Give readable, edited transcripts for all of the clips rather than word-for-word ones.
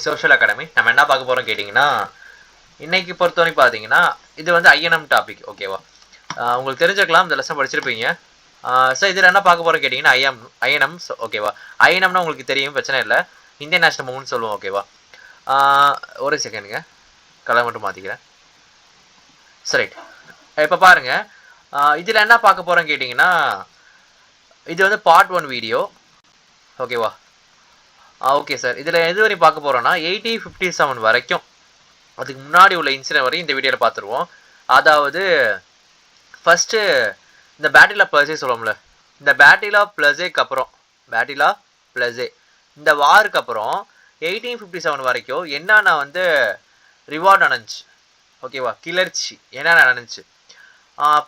Social academy நம்ம என்ன பார்க்க போறோம் கேட்டிங்கன்னா, இன்னைக்கு பொறுத்தவரை பார்த்தீங்கன்னா இது வந்து ஐஎன்எம் டாபிக். ஓகேவா? உங்களுக்கு தெரிஞ்சிருக்கலாம், இந்த லெசன் படிச்சிருப்பீங்க. ஸோ இதில் என்ன பார்க்க போறோம் கேட்டிங்கன்னா ஐஎன்எம். ஓகேவா? ஐஎன்எம்னா உங்களுக்கு தெரியும், பிரச்சனை இல்லை. இந்தியன் நேஷனல் மூவ்மெண்ட் சொல்லுவோம். ஓகேவா? ஒரு செகண்டுங்க, கலர் மட்டும் மாற்றிக்கிறேன். சரி, இப்போ பாருங்க, இதில் என்ன பார்க்க போறோம் கேட்டிங்கன்னா, இது வந்து பார்ட் 1 வீடியோ. ஓகேவா? ஓகே சார், இதில் எது வரையும் பார்க்க போகிறோன்னா 1857 வரைக்கும், அதுக்கு முன்னாடி உள்ள இன்சிடென்ட் வரையும் இந்த வீடியோவில் பார்த்துருவோம். அதாவது ஃபஸ்ட்டு இந்த பேட்டில் ஆஃப் பிளஸே சொல்லுவோம்ல, இந்த பேட்டில் ஆஃப் பிளஸேக்கு அப்புறம், பேட்டில் ஆஃப் பிளஸே இந்த வாருக்கு அப்புறம் 1857 வரைக்கும் என்னென்ன வந்து ரிவார்ட் நடந்துச்சு. ஓகேவா? கிளர்ச்சி என்னென்ன நடந்துச்சு,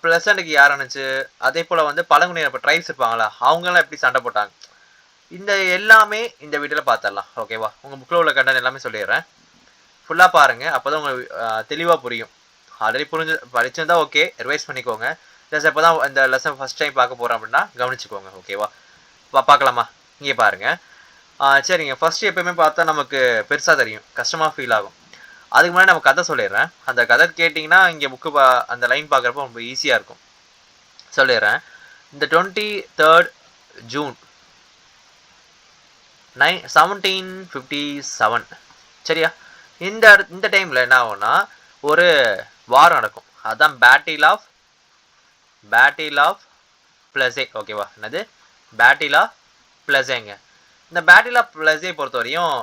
ப்ளசண்ட்டுக்கு யார் நடந்துச்சு, அதே போல் வந்து பழங்குடியினர் இப்போ ட்ரைப்ஸ் இருப்பாங்களா, அவங்களாம் எப்படி சண்டை போட்டாங்க, இந்த எல்லாமே இந்த வீடியோவில் பார்த்துடலாம். ஓகேவா? உங்கள் புக்கில் உள்ள கண்டென்ட் எல்லாமே சொல்லிடுறேன், ஃபுல்லாக பாருங்கள், அப்போ தான் உங்களுக்கு தெளிவாக புரியும். ஆல்ரெடி படிச்சிருந்தா ஓகே, ரிவைஸ் பண்ணிக்கோங்க. ஜஸ்ட் இப்போ தான் இந்த லெசன் ஃபஸ்ட் டைம் பார்க்க போகிறோம் அப்படின்னா கவனிச்சுக்கோங்க. ஓகேவா? பார்க்கலாமா? இங்கே பாருங்கள். சரிங்க, ஃபஸ்ட்டு எப்போயுமே பார்த்தா நமக்கு பெருசாக தெரியும், கஷ்டமாக ஃபீல் ஆகும். அதுக்கு முன்னாடி நம்ம கதை சொல்லிடுறேன். அந்த கதை கேட்டிங்கன்னா இங்கே புக்கு அந்த லைன் பார்க்குறப்போ ரொம்ப ஈஸியாக இருக்கும். சொல்லிடுறேன். இந்த 23 ஜூன் 1757, சரியா? இந்த டைமில் என்ன ஆகும்னா ஒரு வார் நடக்கும். அதுதான் பேட்டில் ஆஃப் பிளஸே. ஓகேவா? என்னது பேட்டில் ஆஃப் பிளஸேங்க. இந்த பேட்டில் ஆஃப் பிளஸே பொறுத்தவரையும்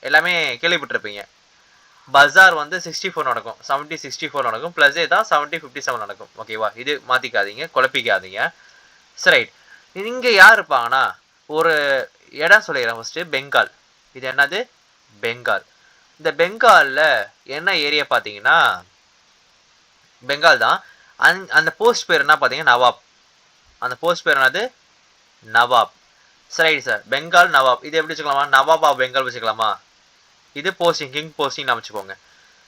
எல்லாமே கேள்விப்பட்டிருப்பீங்க. பஜார் வந்து 64 நடக்கும், 1764 நடக்கும். பிளஸே தான் 1757 நடக்கும். ஓகேவா? இது மாற்றிக்காதீங்க, குழப்பிக்காதீங்க. சரி, இங்கே யார் இருப்பாங்கன்னா, ஒரு இடம் சொல்லிடுறேன் ஃபஸ்ட்டு, பெங்கால். இது என்னது? பெங்கால். இந்த பெங்காலில் என்ன ஏரியா பார்த்தீங்கன்னா பெங்கால் தான். அந்த போஸ்ட் பேர் என்ன பார்த்தீங்கன்னா நவாப். அந்த போஸ்ட் பேர் என்னது? நவாப். சரி சார், பெங்கால் நவாப். இது எப்படி வச்சுக்கலாமா? நவாப் ஆஃப் பெங்கால் வச்சுக்கலாமா? இது போஸ்டிங், கிங் போஸ்டிங் வச்சுக்கோங்க.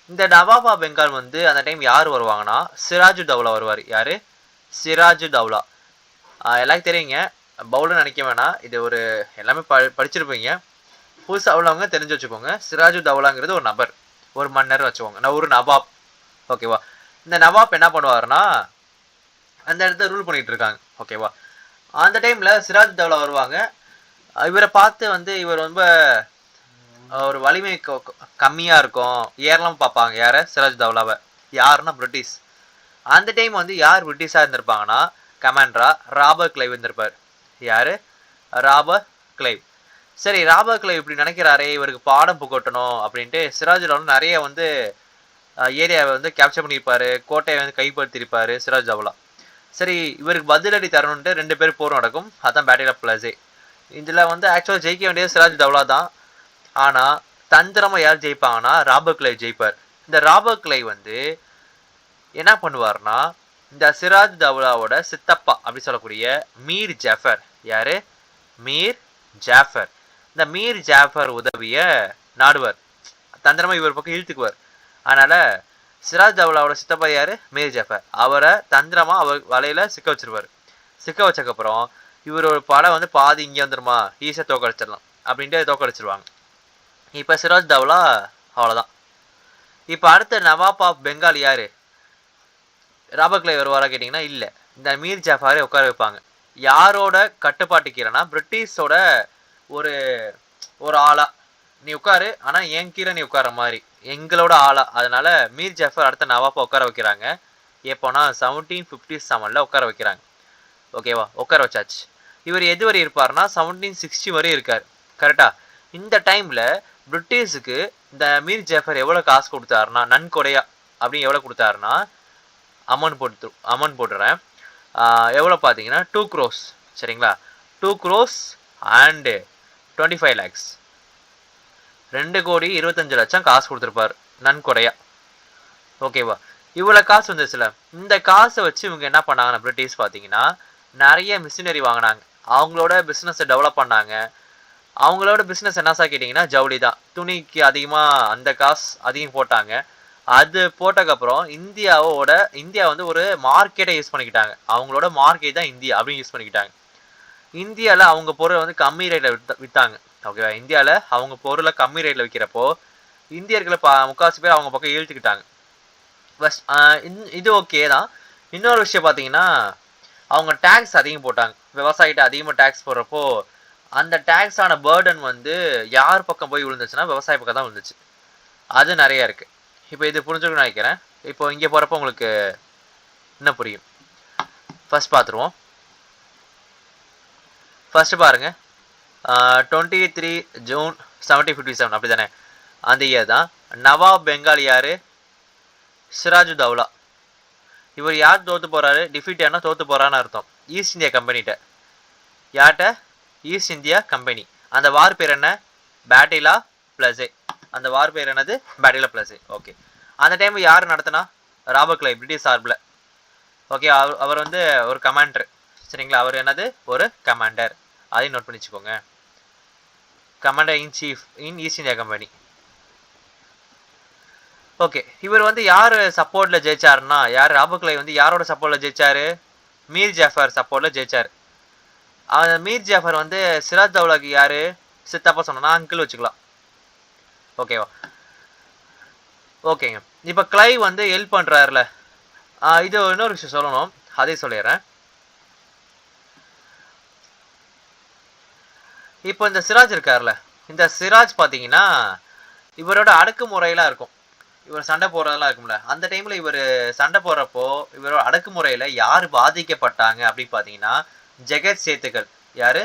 இந்த நவாப் ஆஃப் பெங்கால் வந்து அந்த டைம் யார் வருவாங்கன்னா சிராஜுத்தௌலா வருவார். யார்? சிராஜுத்தௌலா. எல்லாருக்கும் தெரியுங்க, பவுல்னு நினைக்க வேணாம், இது ஒரு எல்லாமே படிச்சிருப்பீங்க. புதுசாக உள்ளவங்க தெரிஞ்சு வச்சுக்கோங்க. சிராஜுத்தௌலாங்கிறது ஒரு நபர், ஒரு மன்னர் வச்சுக்கோங்க, ஒரு நவாப். ஓகேவா? இந்த நவாப் என்ன பண்ணுவாருன்னா அந்த இடத்த ரூல் பண்ணிட்டு இருக்காங்க. ஓகேவா? அந்த டைமில் சிராஜுத்தௌலா வருவாங்க. இவரை பார்த்து வந்து இவர் ரொம்ப ஒரு வலிமை கம்மியாக இருக்கும், ஏறலாம் பார்ப்பாங்க. யாரை? சிராஜுத்தௌலாவை. யாருன்னா பிரிட்டிஷ். அந்த டைம் வந்து யார் பிரிட்டிஷாக இருந்திருப்பாங்கன்னா கமாண்டரா ராபர்ட் கிளைவ் இருந்திருப்பார். யார்? Robert Clive. சரி, ராபர்ட் கிளைவ் இப்படி நினைக்கிறாரே, இவருக்கு பாடம் புகட்டணும் அப்படின்ட்டு சிராஜுத்தௌலா நிறைய வந்து ஏரியாவை வந்து கேப்சர் பண்ணியிருப்பார், கோட்டையை வந்து கைப்படுத்தியிருப்பார் சிராஜுத்தௌலா. சரி, இவருக்கு பதிலடி தரணுன்ட்டு 2 பேர் போர் நடக்கும். அதுதான் பேட்டில் ஆஃப் பிளஸே. இதில் வந்து ஆக்சுவலாக ஜெயிக்க வேண்டியது சிராஜுத்தௌலா தான். ஆனால் தந்திரமாக யார் ஜெயிப்பாங்கன்னா ராபர்ட் கிளைவ் ஜெயிப்பார். இந்த ராபர்ட் கிளைவ் வந்து என்ன பண்ணுவார்னா, இந்த சிராஜுத்தௌலாவோட சித்தப்பா அப்படி சொல்லக்கூடிய மீர் ஜாஃபர். யார்? மீர் ஜாஃபர். இந்த மீர் ஜாஃபர் உதவிய நாடுவார், தந்திரமாக இவர் பக்கம் இழுத்துக்குவார். அதனால் சிராஜுத்தௌலாவோட சித்தப்பா யார்? மீர் ஜாஃபர். அவரை தந்திரமாக அவர் வலையில் சிக்க வச்சிருவார். சிக்க வச்சக்கப்புறம் இவரோட படை வந்து பாதி இங்கே வந்துருமா, ஈஸியாக தோக்கடிச்சிடலாம் அப்படின்ட்டு தோக்கடிச்சிருவாங்க. இப்போ சிராஜுத்தௌலா அவ்வளோதான். இப்போ அடுத்த நவாப் ஆஃப் பெங்கால் யார்? ராபர்ட் கிளைவ் வருவாரா கேட்டிங்கன்னா இல்லை, இந்த மீர் ஜாஃபரை உட்கார வைப்பாங்க. யாரோட கட்டுப்பாட்டு கீழேனா பிரிட்டிஷோட ஒரு ஆளா, நீ உட்காரு, ஆனால் என் கீழே நீ உட்கார மாதிரி, எங்களோட ஆளா. அதனால மீர் ஜாஃபர் அடுத்த நவாப்பை உட்கார வைக்கிறாங்க. எப்போனா 1757 உட்கார வைக்கிறாங்க. ஓகேவா? உட்கார வச்சாச்சு. இவர் எது வரை இருப்பார்னா 1760 வரை இருக்கார். கரெக்டா? இந்த டைமில் பிரிட்டிஷுக்கு இந்த மீர் ஜாஃபர் எவ்வளோ காசு கொடுத்தாருனா, நன்கொடையா அப்படின்னு எவ்வளோ கொடுத்தாருன்னா, அமௌண்ட் போட்டுறேன், எவ்வளோ பார்த்தீங்கன்னா 2 crores. சரிங்களா? 2 crores and 25 lakhs, 2,25,00,000 காசு கொடுத்துருப்பார் நன்கொடையா. ஓகேவா? இவ்வளோ காசு வந்துச்சுல, இந்த காசை வச்சு இவங்க என்ன பண்ணாங்கன்னா பிரிட்டிஷ் பார்த்தீங்கன்னா நிறைய மிஷினரி வாங்கினாங்க, அவங்களோட பிஸ்னஸை டெவலப் பண்ணாங்க. அவங்களோட பிஸ்னஸ் என்ன சார் கேட்டிங்கன்னா ஜவுளி தான். துணிக்கு அதிகமாக அந்த காசு அதிகம் போட்டாங்க. அது போட்டதுக்கப்புறம் இந்தியா வந்து ஒரு மார்க்கெட்டை யூஸ் பண்ணிக்கிட்டாங்க. அவங்களோட மார்க்கெட் தான் இந்தியா அப்படின்னு யூஸ் பண்ணிக்கிட்டாங்க. இந்தியாவில் அவங்க பொருளை வந்து கம்மி ரேட்டில் விற்றாங்க. ஓகேவா. இந்தியாவில் அவங்க பொருளை கம்மி ரேட்டில் விற்கிறப்போ இந்தியர்களை முக்கால்வாசி பேர் அவங்க பக்கம் இழுத்துக்கிட்டாங்க. பஸ் இது ஓகே தான். இன்னொரு விஷயம் பார்த்தீங்கன்னா, அவங்க டேக்ஸ் அதிகம் போட்டாங்க. விவசாயிகிட்ட அதிகமாக டேக்ஸ் போடுறப்போ அந்த டேக்ஸான பேர்டன் வந்து யார் பக்கம் போய் விழுந்துச்சுன்னா விவசாய பக்கம் தான் விழுந்துச்சு. அது நிறைய இருக்குது. இப்போ இது புரிஞ்சுக்கணும்னு நினைக்கிறேன். இப்போ இங்கே போகிறப்போ உங்களுக்கு இன்னும் புரியும். ஃபர்ஸ்ட் பார்த்துருவோம். ஃபர்ஸ்ட் பாருங்க, 23 ஜூன் 1757 அப்படி தானே, அந்த இயர் தான். நவாப் பெங்கால் யாரு? சிராஜுதௌலா. இவர் யார் தோற்று போகிறாரு? டிஃபீட் யாருன்னா தோற்று போகிறான்னு அர்த்தம். ஈஸ்ட் இந்தியா கம்பெனிகிட்ட. யார்கிட்ட? East India company. அந்த வார் பேர் என்ன? Battle of Plassey. அந்த வார் பேர் என்னது? Battle of Plassey. ஓகே. அந்த டைம் யார் நடத்தினா? ராபர்ட் கிளைவ், பிரிட்டிஷ் சார்பில். ஓகே. அவர் வந்து ஒரு கமாண்டர். சரிங்களா? அவர் என்னது? ஒரு கமாண்டர். அதையும் நோட் பண்ணி வச்சுக்கோங்க. Commander in chief in East India Company. Okay. இவர் வந்து யார் சப்போர்ட்டில் ஜெயிச்சாருன்னா, யார்? ராபர்ட் கிளைவ் வந்து யாரோட சப்போர்ட்டில் ஜெயிச்சாரு? மீர் ஜாஃபர் சப்போர்ட்டில் ஜெயிச்சார். மீர் ஜாஃபர் வந்து சிராஜ் தௌலாக்கு யார்? சித்தப்பா சொன்னா அங்கிள் வச்சுக்கலாம். ஓகேவா? ஓகேங்க. இப்போ கிளைவ் வந்து ஹெல்ப் பண்ணுறாருல, இது இன்னொரு விஷயம் சொல்லணும், அதே சொல்லிடுறேன். இப்போ இந்த சிராஜ் இருக்கார்ல, இந்த சிராஜ் பார்த்தீங்கன்னா இவரோட அடக்குமுறையெல்லாம் இருக்கும். இவர் சண்டை போடுறதெல்லாம் இருக்கும்ல, அந்த டைமில் இவர் சண்டை போடுறப்போ இவரோட அடக்குமுறையில் யார் பாதிக்கப்பட்டாங்க அப்படின்னு பார்த்தீங்கன்னா ஜெகத் சேத்துக்கள். யார்?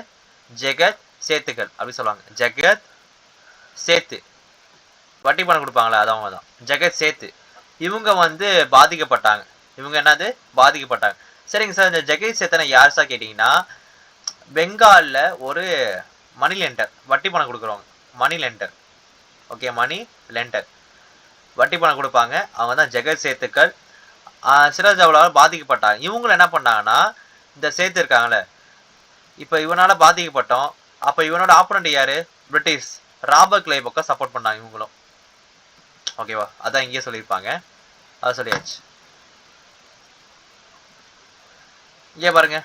ஜெகத் சேத்துக்கள் அப்படி சொல்லுவாங்க. ஜெகத் சேத்து, வட்டி பணம் கொடுப்பாங்களே அது அவங்க தான். ஜெகத் சேத்து இவங்க வந்து பாதிக்கப்பட்டாங்க. இவங்க என்னது? பாதிக்கப்பட்டாங்க. சரிங்க சார், இந்த ஜெகத் சேத்தனை யார் சார் கேட்டிங்கன்னா, பெங்காலில் ஒரு மணி லெண்டர், வட்டி பணம் கொடுக்குறவங்க. மணி லெண்டர். ஓகே, மணி லெண்டர், வட்டி பணம் கொடுப்பாங்க. அவங்க தான் ஜெகத் சேத்துக்கள். சிராஜ் தௌலாவால் பாதிக்கப்பட்டாங்க. இவங்களும் என்ன பண்ணாங்கன்னா, இந்த சேத்து இருக்காங்களே, இப்போ இவனால் பாதிக்கப்பட்டோம். அப்போ இவனோட ஆப்போனண்ட் யார்? பிரிட்டிஷ். ராபர்ட் கிளைவ் பக்கம் சப்போர்ட் பண்ணாங்க இவங்களும். ஓகேவா? அதான் இங்கேயே சொல்லியிருப்பாங்க, அதை சொல்லியாச்சு. இங்கே பாருங்க,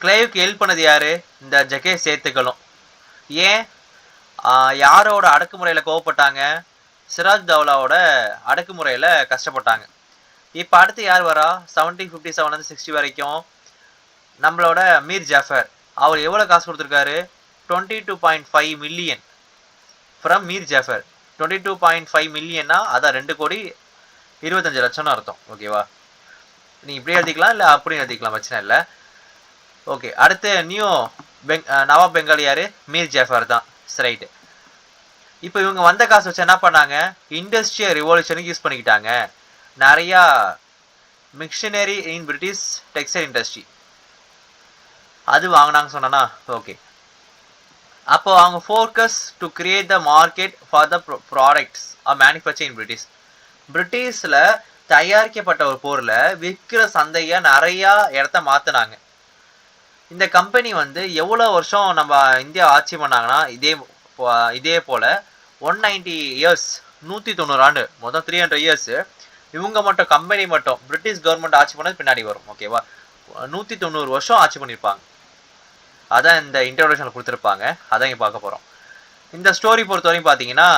கிளைவுக்கு ஹெல்ப் பண்ணது யாரு? இந்த ஜெகத் சேத்துக்களும். ஏன்? யாரோட அடக்குமுறையில் கோவப்பட்டாங்க? சிராஜ் தௌலாவோட அடக்குமுறையில் கஷ்டப்பட்டாங்க. இப்போ அடுத்து யார் வரா? 1757 60 வரைக்கும் நம்மளோட மீர் ஜாஃபர். அவர் எவ்வளோ காசு கொடுத்துருக்காரு? 22.5 மில்லியன் ஃப்ரம் மீர் ஜாஃபர். 22.5 மில்லியன்னா அதான் 2,25,00,000 அர்த்தம். ஓகேவா? நீங்கள் இப்படி எழுதிக்கலாம், இல்லை அப்படி எழுதிக்கலாம், பிரச்சனை இல்லை. ஓகே. அடுத்து நவாப் பெங்கால் யார்? மீர் ஜாஃபர் தான். ரைட்டு. இப்போ இவங்க வந்த காசு வச்சு என்ன பண்ணாங்க? இண்டஸ்ட்ரியல் ரிவல்யூஷனுக்கு யூஸ் பண்ணிக்கிட்டாங்க. நிறையா missionary in British textile industry அது வாங்கினாங்க சொன்னா. ஓகே. அப்போ அவங்க focus to create the market for the products are manufacture in British. பிரிட்டிஷில் தயாரிக்கப்பட்ட ஒரு பொருளை விற்கிற சந்தையாக நிறையா இடத்த மாற்றினாங்க. இந்த கம்பெனி வந்து எவ்வளோ வருஷம் நம்ம இந்தியா ஆட்சி பண்ணாங்கன்னா, இதே போல் 190 இயர்ஸ், 190 ஆண்டு, மொத்தம் 300 இயர்ஸு இவங்க மட்டும், கம்பெனி மட்டும் பிரிட்டிஷ் கவர்மெண்ட் ஆட்சி பண்ணது பின்னாடி வரும். ஓகேவா? 190 வருஷம் ஆட்சி பண்ணியிருப்பாங்க. அதான் இந்த இன்ட்ரோடக்ஷனில் கொடுத்துருப்பாங்க. அதான் இங்கே பார்க்க போகிறோம். இந்த ஸ்டோரி பொறுத்தவரைக்கும் பார்த்தீங்கன்னா,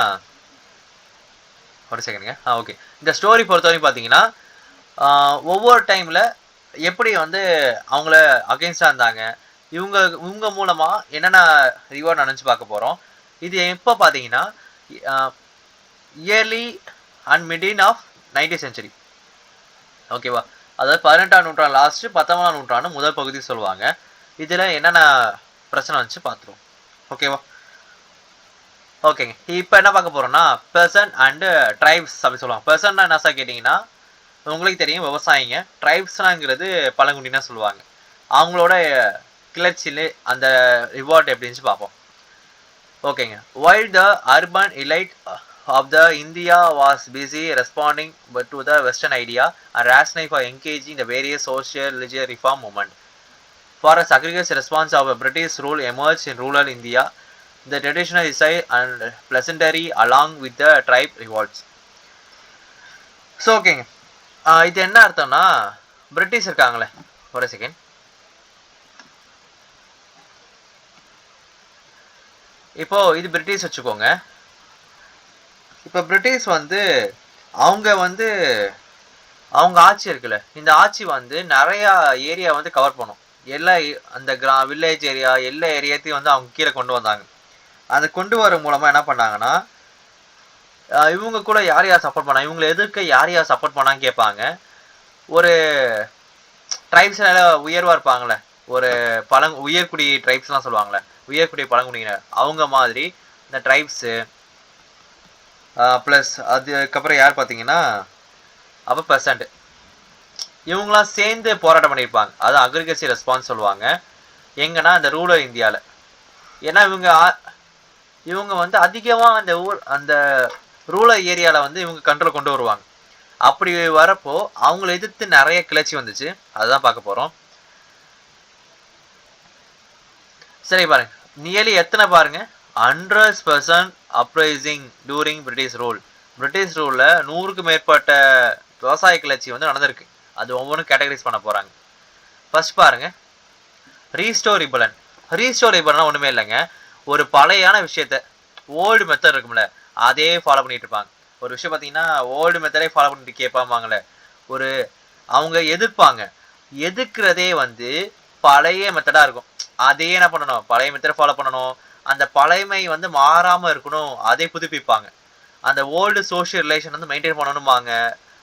ஒரு செகண்டுங்க. ஓகே. இந்த ஸ்டோரி பொறுத்தவரைக்கும் பார்த்தீங்கன்னா, ஒவ்வொரு டைமில் எப்படி வந்து அவங்கள அகெயின்ஸ்டாக இருந்தாங்க, இவங்க மூலமாக என்னென்ன ரிவார்ட் நினச்சி பார்க்க போகிறோம். இது எப்போ பார்த்தீங்கன்னா early and middle of 19th century. ஓகேவா? அதாவது 18ஆம் நூற்றாண்டு லாஸ்ட்டு, 19ஆம் நூற்றாண்டு முதல் பகுதி சொல்லுவாங்க. இதில் என்னென்ன பிரச்சனை வந்துச்சு பார்த்துருவோம். ஓகேவா? ஓகேங்க. இப்போ என்ன பார்க்க போகிறோம்னா, பெர்சன் அண்டு ட்ரைப்ஸ் அப்படி சொல்லுவாங்க. பெர்சன்னா என்ன சார் கேட்டிங்கன்னா, உங்களுக்கு தெரியும், விவசாயிங்க. ட்ரைப்ஸ்னாங்கிறது பழங்குடினா சொல்லுவாங்க. அவங்களோட கிளர்ச்சியில் அந்த ரிவார்ட் எப்படின்னு பார்ப்போம். ஓகேங்க. While the urban elite of the India was busy responding to the Western idea and rationale for engaging the various social religious reform movement, for a sagregated response of a British rule emerged in rural India, the traditional desire and pleasantry along with the tribe revolts. So ஓகேங்க. இது என்ன அர்த்தம்னா, British இருக்காங்களே, ஒரு second. இப்போ இது British வச்சுக்கோங்க. இப்போ பிரிட்டிஷ் வந்து அவங்க வந்து அவங்க ஆட்சி இருக்குல்ல, இந்த ஆட்சி வந்து நிறைய ஏரியா வந்து கவர் பண்ணும். எல்லா அந்த வில்லேஜ் ஏரியா எல்லா ஏரியாத்தையும் வந்து அவங்க கீழே கொண்டு வந்தாங்க. அதை கொண்டு வர மூலமா என்ன பண்ணாங்கன்னா, இவங்க கூட யார் யார் சப்போர்ட் பண்ணா, இவங்களை எதிர்க்க யார் யார் சப்போர்ட் பண்ணான்னு கேட்பாங்க. ஒரு ட்ரைப்ஸ்னால உயர்வா இருப்பாங்களே, ஒரு உயர்குடி ட்ரைப்ஸ்லாம் சொல்லுவாங்களே, உயர்குடி பழங்குடியினர், அவங்க மாதிரி இந்த ட்ரைப்ஸு ப்ளஸ் அதுக்கப்புறம் யார் பார்த்தீங்கன்னா அப்போ பெர்சன்ட், இவங்களாம் சேர்ந்து போராட்டம் பண்ணியிருப்பாங்க. அது அக்ரிகல்ச்சர் ரெஸ்பான்ஸ் சொல்லுவாங்க. எங்கன்னா இந்த ரூரல் இந்தியாவில். ஏன்னா இவங்க வந்து அதிகமாக அந்த ரூரல் ஏரியாவில் வந்து இவங்க கண்ட்ரோல் கொண்டு வருவாங்க. அப்படி வரப்போ அவங்கள எதிர்த்து நிறைய கிளர்ச்சி வந்துச்சு. அதுதான் பார்க்க போகிறோம். சரி பாருங்க, நியர்லி எத்தனை பாருங்க, 100% uprising during British rule. British ரூலில் 100க்கு மேற்பட்ட விவசாய கிளர்ச்சி வந்து நடந்திருக்கு. அது ஒவ்வொன்றும் கேட்டகரைஸ் பண்ண போகிறாங்க. ஃபர்ஸ்ட் பாருங்க, ரீஸ்டோர் ரிபலன். ரீஸ்டோர் ரிபலன்னா ஒன்றுமே இல்லைங்க, ஒரு பழையான விஷயத்த, ஓல்டு மெத்தட் இருக்கும்ல, அதே ஃபாலோ பண்ணிட்டு இருப்பாங்க. ஒரு விஷயம் பார்த்தீங்கன்னா ஓல்டு மெத்தடே ஃபாலோ பண்ணிட்டு கேட்பாங்களே, ஒரு அவங்க எதிர்ப்பாங்க. எதிர்க்கிறதே வந்து பழைய மெத்தடாக இருக்கும். அதே என்ன பண்ணணும், பழைய மெத்தடை ஃபாலோ பண்ணணும். அந்த பழைமை வந்து மாறாமல் இருக்கணும், அதை புதுப்பிப்பாங்க. அந்த ஓல்டு சோஷியல் ரிலேஷன் வந்து மெயின்டைன் பண்ணணும்பாங்க.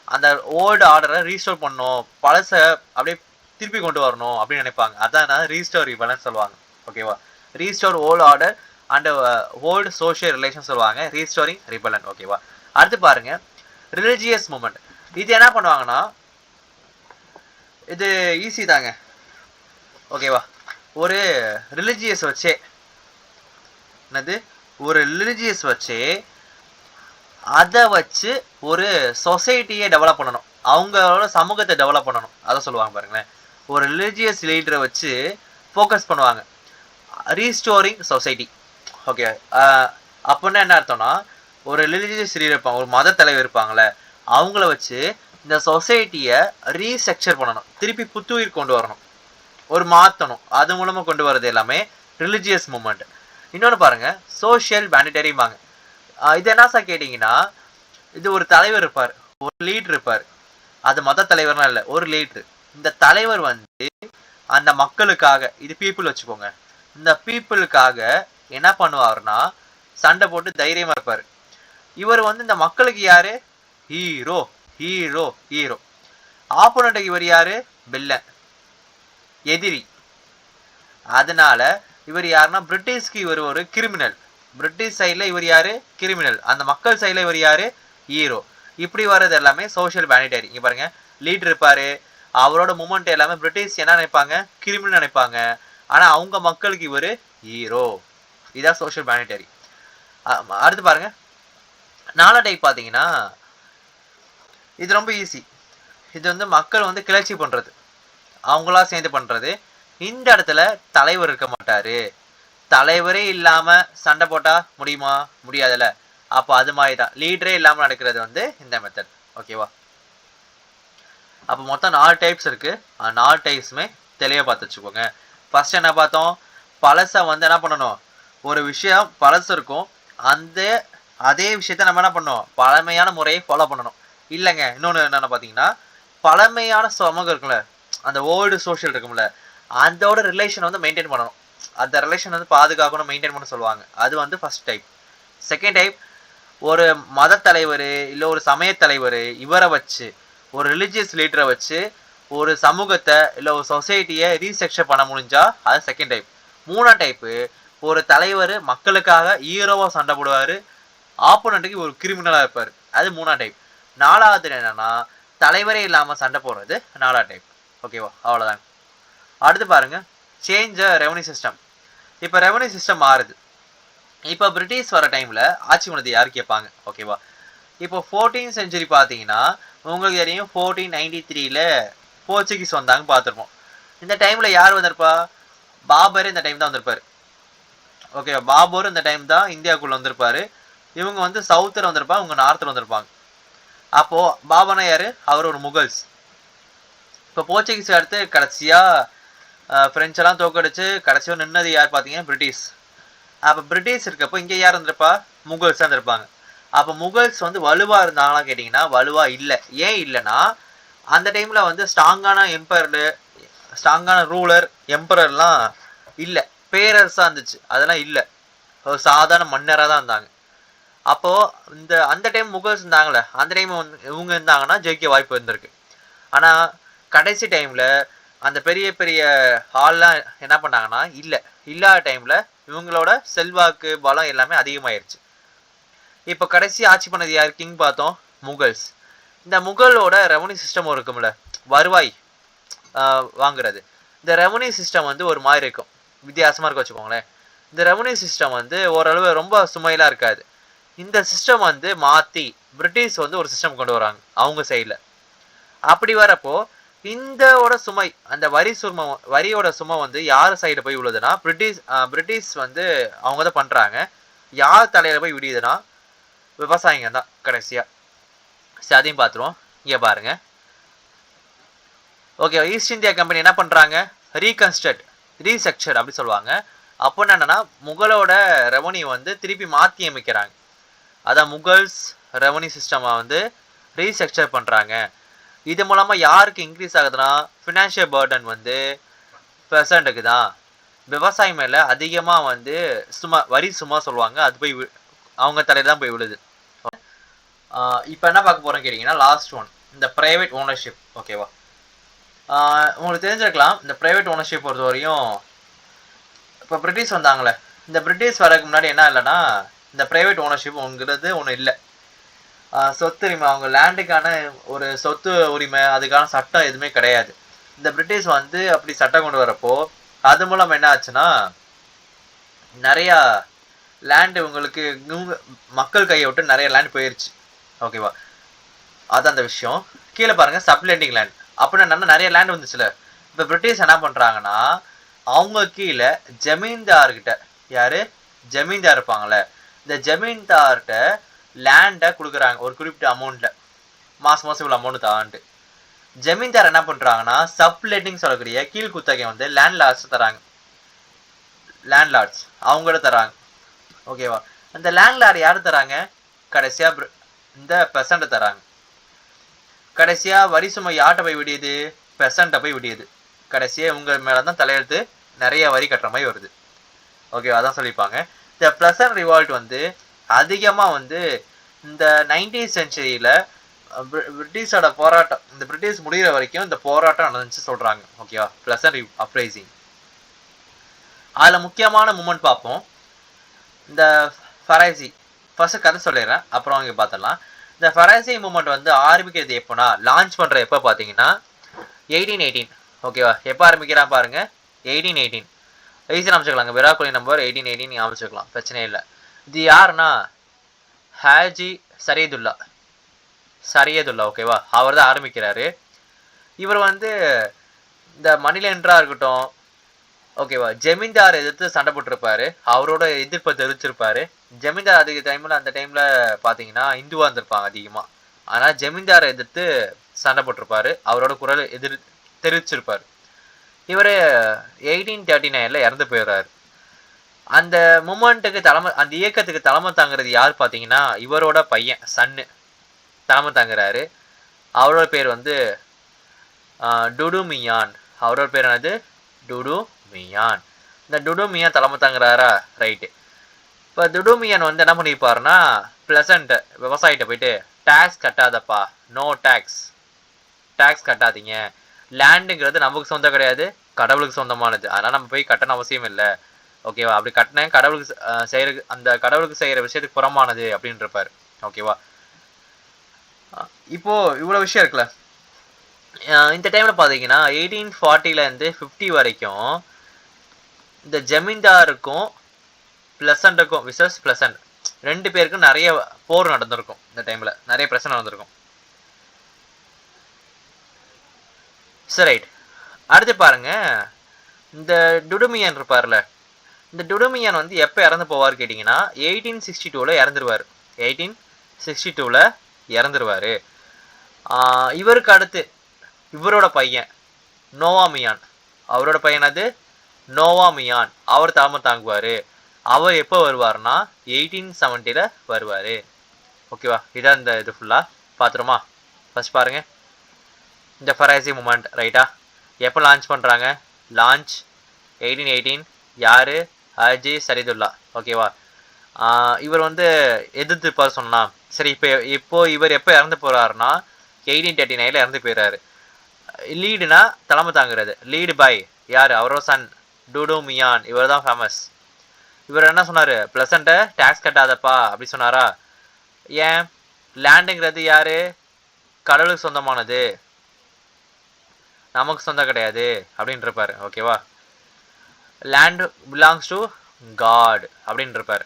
அந்த ஓல்டு ஆர்டரை ரீஸ்டோர் பண்ணணும், பழசை அப்படியே திருப்பி கொண்டு வரணும் அப்படின்னு நினைப்பாங்க. அதான் ரீஸ்டோர் ரிபலன் சொல்லுவாங்க. ஓகேவா, restore old order and old social relation சொல்லுவாங்க, ரீஸ்டோரிங் ரிபலன். ஓகேவா, அடுத்து பாருங்க, ரிலிஜியஸ் மூமெண்ட். இது என்ன பண்ணுவாங்கன்னா, இது ஈஸி தாங்க. ஓகேவா, ஒரு ரிலிஜியஸ் வச்சே என்னது, ஒரு ரிலிஜியஸ் வச்சே அதை வச்சு ஒரு சொசைட்டியை டெவலப் பண்ணணும், அவங்களோட சமூகத்தை டெவலப் பண்ணணும். அதை சொல்லுவாங்க பாருங்களேன். ஒரு ரிலிஜியஸ் லீடரை வச்சு ஃபோக்கஸ் பண்ணுவாங்க, ரீஸ்டோரிங் சொசைட்டி. ஓகே, அப்படின்னா என்ன அர்த்தம்னா, ஒரு ரிலிஜியஸ் லீடர் இருப்பாங்க, ஒரு மத தலைவர் இருப்பாங்களே, அவங்கள வச்சு இந்த சொசைட்டியை ரீஸ்ட்ரக்சர் பண்ணணும், திருப்பி புத்துயிர் கொண்டு வரணும், ஒரு மாற்றணும். அது மூலமாக கொண்டு வரது எல்லாமே ரிலிஜியஸ் மூமெண்ட். இன்னொன்று பாருங்க, சோஷியல் மேனிட்டரிம்பாங்க. இது என்ன சார் கேட்டிங்கன்னா, இது ஒரு தலைவர் இருப்பார், ஒரு லீடர் இருப்பார். அது மத தலைவர்னா இல்லை, ஒரு லீடர். இந்த தலைவர் வந்து அந்த மக்களுக்காக, இது பீப்புள் வச்சுக்கோங்க, இந்த பீப்புளுக்காக என்ன பண்ணுவார்னா சண்டை போட்டு தைரியமா இருப்பார். இவர் வந்து இந்த மக்களுக்கு யாரு, ஹீரோ ஹீரோ ஹீரோ. ஆப்போனண்ட்டுக்கு இவர் யாரு, வில்லன், எதிரி. அதனால இவர் யாருன்னா, பிரிட்டிஷ்க்கு இவர் ஒரு கிரிமினல், பிரிட்டிஷ் சைட்ல இவர் யாரு, கிரிமினல், அந்த மக்கள் சைட்ல இவர் யாரு, ஹீரோ. இப்படி வர்றது எல்லாமே சோஷியல் மேனிட்டரி. இங்க பாருங்க, லீடர் இருப்பாரு, அவரோட மூமெண்ட் எல்லாமே பிரிட்டிஷ் என்ன நினைப்பாங்க, கிரிமினல் நினைப்பாங்க. ஆனா அவங்க மக்களுக்கு இவர் ஹீரோ. இதான் சோஷியல் மேனிட்டரி. அடுத்து பாருங்க, நாளடை பார்த்தீங்கன்னா இது ரொம்ப ஈஸி. இது வந்து மக்கள் வந்து கிளர்ச்சி பண்றது, அவங்களா சேர்ந்து பண்றது. இந்த இடத்துல தலைவர் இருக்க மாட்டாரு, தலைவரே இல்லாம சண்டை போட்டா முடியுமா, முடியாதுல்ல. அப்போ அது மாதிரி தான் லீடரே இல்லாம நடக்கிறது வந்து இந்த மெத்தட். ஓகேவா, அப்போ மொத்தம் 4 டைப்ஸ் இருக்கு. 4 டைப்ஸுமே தெளிவாக பார்த்து வச்சுக்கோங்க. ஃபர்ஸ்ட் என்ன பார்த்தோம், பழசை வந்து என்ன பண்ணணும், ஒரு விஷயம் பழசு இருக்கும், அதே விஷயத்த நம்ம என்ன பண்ணணும், பழமையான முறையை ஃபாலோ பண்ணணும். இல்லைங்க, இன்னொன்று என்னென்ன பார்த்தீங்கன்னா, பழமையான சமூகம் இருக்குல்ல, அந்த ஓல்டு சோஷியல் இருக்கும்ல, அதோட ரிலேஷன் வந்து மெயின்டைன் பண்ணணும், அந்த ரிலேஷன் வந்து பாதுகாக்கணும், மெயின்டைன் பண்ண சொல்லுவாங்க. அது வந்து ஃபர்ஸ்ட் டைப். செகண்ட் டைப், ஒரு மத தலைவர் இல்லை ஒரு சமய தலைவர் இவரை வச்சு, ஒரு ரிலிஜியஸ் லீடரை வச்சு ஒரு சமூகத்தை இல்லை ஒரு சொசைட்டியை ரீஸ்ட்ரக்சர் பண்ண முடிஞ்சா அது செகண்ட் டைப். மூணாம் டைப்பு, ஒரு தலைவர் மக்களுக்காக ஹீரோவா சண்டை போடுவார், ஆப்போனண்ட்டுக்கு ஒரு கிரிமினலாக இருப்பார், அது மூணாம் டைப். நாலாவது என்னன்னா, தலைவரே இல்லாமல் சண்டை போடுறது நாலாம் டைப். ஓகேவா, அவ்வளோதாங்க. அடுத்து பாருங்க, சேஞ்ச் ரெவன்யூ சிஸ்டம். இப்போ ரெவன்யூ சிஸ்டம் மாறுது. இப்போ பிரிட்டிஷ் வர டைமில் ஆட்சி பண்ணது யார் கேட்பாங்க. ஓகேவா, இப்போ 14th century பார்த்தீங்கன்னா உங்களுக்கு தெரியும், 1493ல் போர்ச்சுகீஸ் வந்தாங்க பார்த்துருப்போம். இந்த டைமில் யார் வந்திருப்பா, பாபர் இந்த டைம் தான் வந்திருப்பார். ஓகே, பாபர் இந்த டைம் தான் இந்தியாவுக்குள்ளே வந்திருப்பார். இவங்க வந்து சவுத்தில் வந்திருப்பாங்க, இவங்க நார்த்தில் வந்திருப்பாங்க. அப்போது பாபர்னா யார், அவர் ஒரு முகல்ஸ். இப்போ போர்ச்சுகீஸ் அடுத்து கடைசியாக ஃப்ரெஞ்செல்லாம் தோக்கடிச்சு கடைசியாக நின்னது யார் பார்த்தீங்கன்னா பிரிட்டிஷ். அப்ப பிரிட்டிஷ் இருக்கப்போ இங்க யார் இருந்திருப்பா? முகல்ஸ் தான் இருந்திருப்பாங்க. அப்ப முகல்ஸ் வந்து வலுவா இருந்தாங்களா கேட்டீங்கன்னா வலுவா இல்ல. ஏன் இல்லைன்னா அந்த டைம்ல வந்து ஸ்ட்ராங்கான ரூலர் எம்பரர்லாம் இல்ல, பேரரசா இருந்துச்சு, அதெல்லாம் இல்ல, ஒரு சாதாரண மன்னரா தான் இருந்தாங்க. அப்போ அந்த டைம் முகல்ஸ் இருந்தாங்கல்ல, அந்த டைம் இவங்க இருந்தாங்கன்னா ஜெயிக்க வாய்ப்பு இருந்திருக்கு. ஆனா கடைசி டைம்ல அந்த பெரிய பெரிய ஆள்லாம் என்ன பண்ணாங்கன்னா இல்லாத டைம்ல இவங்களோட செல்வாக்கு பலம் எல்லாமே அதிகமாயிருச்சு. இப்ப கடைசி ஆட்சி பண்ணது யார்? கிங் பார்த்தோம், முகல்ஸ். இந்த முகலோட ரெவன்யூ சிஸ்டம் இருக்கும்ல, வருவாய் வாங்குறது, இந்த ரெவன்யூ சிஸ்டம் வந்து ஒரு மாதிரி இருக்கும், வித்தியாசமா இருக்க வச்சுக்கோங்களேன். இந்த ரெவன்யூ சிஸ்டம் வந்து ஓரளவு ரொம்ப சுமையெல்லாம் இருக்காது. இந்த சிஸ்டம் வந்து மாத்தி பிரிட்டிஷ் வந்து ஒரு சிஸ்டம் கொண்டு வராங்க அவங்க சைட்ல. அப்படி வரப்போ இந்தோட சுமை, அந்த வரியோட சுமை வந்து யார் சைடு போய் விழுதுன்னா பிரிட்டிஷ் வந்து அவங்க தான் பண்றாங்க. யார் தலையில போய் விடியுதுன்னா விவசாயிங்க தான் கடைசியா. சரி, அதையும் பார்த்துருவோம். இங்க பாருங்க. ஓகே, ஈஸ்ட் இந்தியா கம்பெனி என்ன பண்றாங்க? ரீஸ்ட்ரக்சர் அப்படி சொல்லுவாங்க. அப்போ என்னன்னா முகலோட ரெவன்யூ வந்து திருப்பி மாற்றி அமைக்கிறாங்க. அதான் முகல்ஸ் ரெவன்யூ சிஸ்டமை வந்து ரீஸ்ட்ரக்சர் பண்றாங்க. இது மூலமா யாருக்கு இன்க்ரீஸ் ஆகுதுன்னா ஃபினான்ஷியல் பர்டன் வந்து பெர்சன்ட்டுக்கு தான், விவசாயம் மேல அதிகமா வந்து வரி சும்மா சொல்லுவாங்க, அது போய் அவங்க தலையில தான் போய் விழுது. இப்போ என்ன பார்க்க போறோம் கேட்டீங்கன்னா லாஸ்ட் ஒன், இந்த பிரைவேட் ஓனர்ஷிப். ஓகேவா, உங்களுக்கு தெரிஞ்சிருக்கலாம் இந்த பிரைவேட் ஓனர்ஷிப் பொறுத்த வரையும். இப்போ பிரிட்டிஷ் வந்தாங்களே, இந்த பிரிட்டிஷ் வரதுக்கு முன்னாடி என்ன இல்லைன்னா இந்த பிரைவேட் ஓனர்ஷிப்ங்கிறது ஒன்று இல்லை. சொத்துரிமை, அவங்க லேண்டுக்கான ஒரு சொத்து உரிமை, அதுக்கான சட்டம் எதுவுமே கிடையாது. இந்த பிரிட்டிஷ் வந்து அப்படி சட்டம் கொண்டு வரப்போ அது மூலம் என்ன ஆச்சுன்னா நிறையா லேண்டு உங்களுக்கு மக்கள் கையை விட்டு நிறைய லேண்ட் போயிருச்சு. ஓகேவா, அது அந்த விஷயம். கீழே பாருங்க, சப்லெண்டிங் லேண்ட் அப்படின்னு நிறைய லேண்ட் வந்துச்சுல. இப்போ பிரிட்டிஷ் என்ன பண்றாங்கன்னா அவங்க கீழே ஜமீன்தார்கிட்ட, யாரு ஜமீன்தார் இருப்பாங்கல்ல, இந்த ஜமீன்தார்கிட்ட லேண்டை கொடுக்குறாங்க ஒரு குறிப்பிட்ட அமௌண்ட்ல, மாசம் மாசம் இவ்வளோ அமௌண்ட் தான்ட்டு. ஜமீன்தார் என்ன பண்றாங்கன்னா சப்லெட்டிங் சொல்லக்கூடிய கீழ் குத்தகை வந்து லேண்ட்லார்ட்ஸ் தராங்க. லேண்ட்லார்ட்ஸ் அவங்கள தராங்க. ஓகேவா, அந்த லேண்ட்லார்ட் யாரு தராங்க? கடைசியா இந்த பெசண்ட தராங்க. கடைசியா வரி சுமை யார்கிட்ட போய் விடியுது? பெசண்ட போய் விடியுது. கடைசியா உங்க மேலதான் தலையெழுத்து, நிறைய வரி கட்டுற மாதிரி வருது. ஓகேவா, அதான் சொல்லியிருப்பாங்க. இந்த பிளசன்ட் ரிவால்ட் வந்து அதிகமா வந்து இந்த 19th சென்ச்சுரியில பிரிட்டிஷோட போராட்டம், இந்த பிரிட்டிஷ் முடிகிற வரைக்கும் இந்த போராட்டம் நடந்துச்சு சொல்றாங்க. ஓகேவா, பிளசன்ட் அப்ரைசிங். அதுல முக்கியமான மூமெண்ட் பார்ப்போம், இந்த ஃபராசி. ஃபர்ஸ்ட் கதை சொல்லிடுறேன், அப்புறம் அங்கே பார்த்துடலாம். இந்த ஃபராசி மூமெண்ட் வந்து ஆரம்பிக்கிறது எப்போனா, லான்ச் பண்ற எப்போ பார்த்தீங்கன்னா 1818. ஓகேவா, எப்போ ஆரம்பிக்கிறான் பாருங்க, 1818. ஈஸியாக அமைச்சுக்கலாங்க, விராட் கோலி நம்பர் 1818 நீங்கள் அமைச்சுக்கலாம், பிரச்சனையே இல்லை. இது யாருன்னா ஹாஜி சரியதுல்லா. ஓகேவா, அவர் தான் ஆரம்பிக்கிறாரு. இவர் வந்து இந்த மணிலேண்டரா இருக்கட்டும், ஓகேவா, ஜமீன்தார் எதிர்த்து சண்டை போட்டிருப்பாரு, அவரோட எதிர்ப்பை தெரிவிச்சிருப்பாரு. ஜமீன்தார் அந்த டைம்ல பாத்தீங்கன்னா இந்துவா இருந்திருப்பாங்க அதிகமா. ஆனா ஜமீன்தாரை எதிர்த்து சண்டை போட்டிருப்பாரு, அவரோட குரல் தெரிவிச்சிருப்பாரு. இவரு 1839ல இறந்து போயிடுறாரு. அந்த மூமெண்ட்டுக்கு அந்த இயக்கத்துக்கு தலைமை தாங்கிறது யார் பாத்தீங்கன்னா இவரோட பையன் சன்னு தலைமை தாங்குறாரு. அவரோட பேர் வந்து டுடுமியான். அவரோட பேர் என்னது? டுடுமியான். இந்த டுடுமியான் தலைமை தாங்குறாரா? ரைட்டு. இப்போ டுடுமியான் வந்து என்ன பண்ணியிருப்பாருன்னா பிளசண்ட் விவசாயிட்ட போயிட்டு டேக்ஸ் கட்டாதப்பா, நோ டேக்ஸ் கட்டாதீங்க, லேண்டுங்கிறது நமக்கு சொந்தம் கிடையாது, கடவுளுக்கு சொந்தமானது, அதனால் நம்ம போய் கட்டண அவசியம் இல்லை. ஓகேவா, அப்படி கட்டின கடவுளுக்கு செய்கிற விஷயத்துக்கு புறமானது அப்படின்னு இருப்பார். ஓகேவா, இப்போ இவ்வளோ விஷயம் இருக்குல்ல. இந்த டைமில் பார்த்தீங்கன்னா 1840லேருந்து 50 வரைக்கும் இந்த ஜமீன்தாருக்கும் பிளசண்ட்டுக்கும் பிளசண்ட் ரெண்டு பேருக்கும் நிறைய போர் நடந்திருக்கும். இந்த டைமில் நிறைய பிரச்சனை நடந்திருக்கும். சரி, ரைட். அடுத்து பாருங்க, இந்த டுடுமியான் இருப்பார்ல, இந்த டுடுமியான் வந்து எப்போ இறந்து போவார் கேட்டிங்கன்னா 1862ல் இறந்துருவார். 1862ல் இறந்துருவார். இவருக்கு அடுத்து இவரோட பையன் நோவாமியான், அவரோட பையன் அது நோவாமியான், அவர் தலைமை தாங்குவார். அவர் எப்போ வருவார்னா 1870 வருவார். ஓகேவா, இதான் இந்த இது ஃபுல்லாக பார்த்துருமா. ஃபர்ஸ்ட் பாருங்க, இந்த ஃபராசி மூமெண்ட் ரைட்டா எப்போ லான்ச் பண்ணுறாங்க? லான்ச் 1818. யார்? ஹாஜி சரிதுல்லா. ஓகேவா, இவர் வந்து எதிர்த்து பார் சொன்னா. சரி, இப்போ இவர் எப்போ இறந்து போகிறாருன்னா 1839 இறந்து போயிடுறாரு. லீடுனா தலைமை தாங்குறது. லீடு பை யார்? அவரோட சன் டூடு மியான். இவர் தான் ஃபேமஸ். இவர் என்ன சொன்னார்? ப்ளசண்ட்டை டேக்ஸ் கட்டாதப்பா அப்படி சொன்னாரா? ஏன்? லேண்டுங்கிறது யார்? கடவுளுக்கு சொந்தமானது, நமக்கு சொந்தம் கிடையாது அப்படின்னு இருப்பார். ஓகேவா, லேண்ட் பிலாங்ஸ் டு காட் அப்படின்னு இருப்பார்.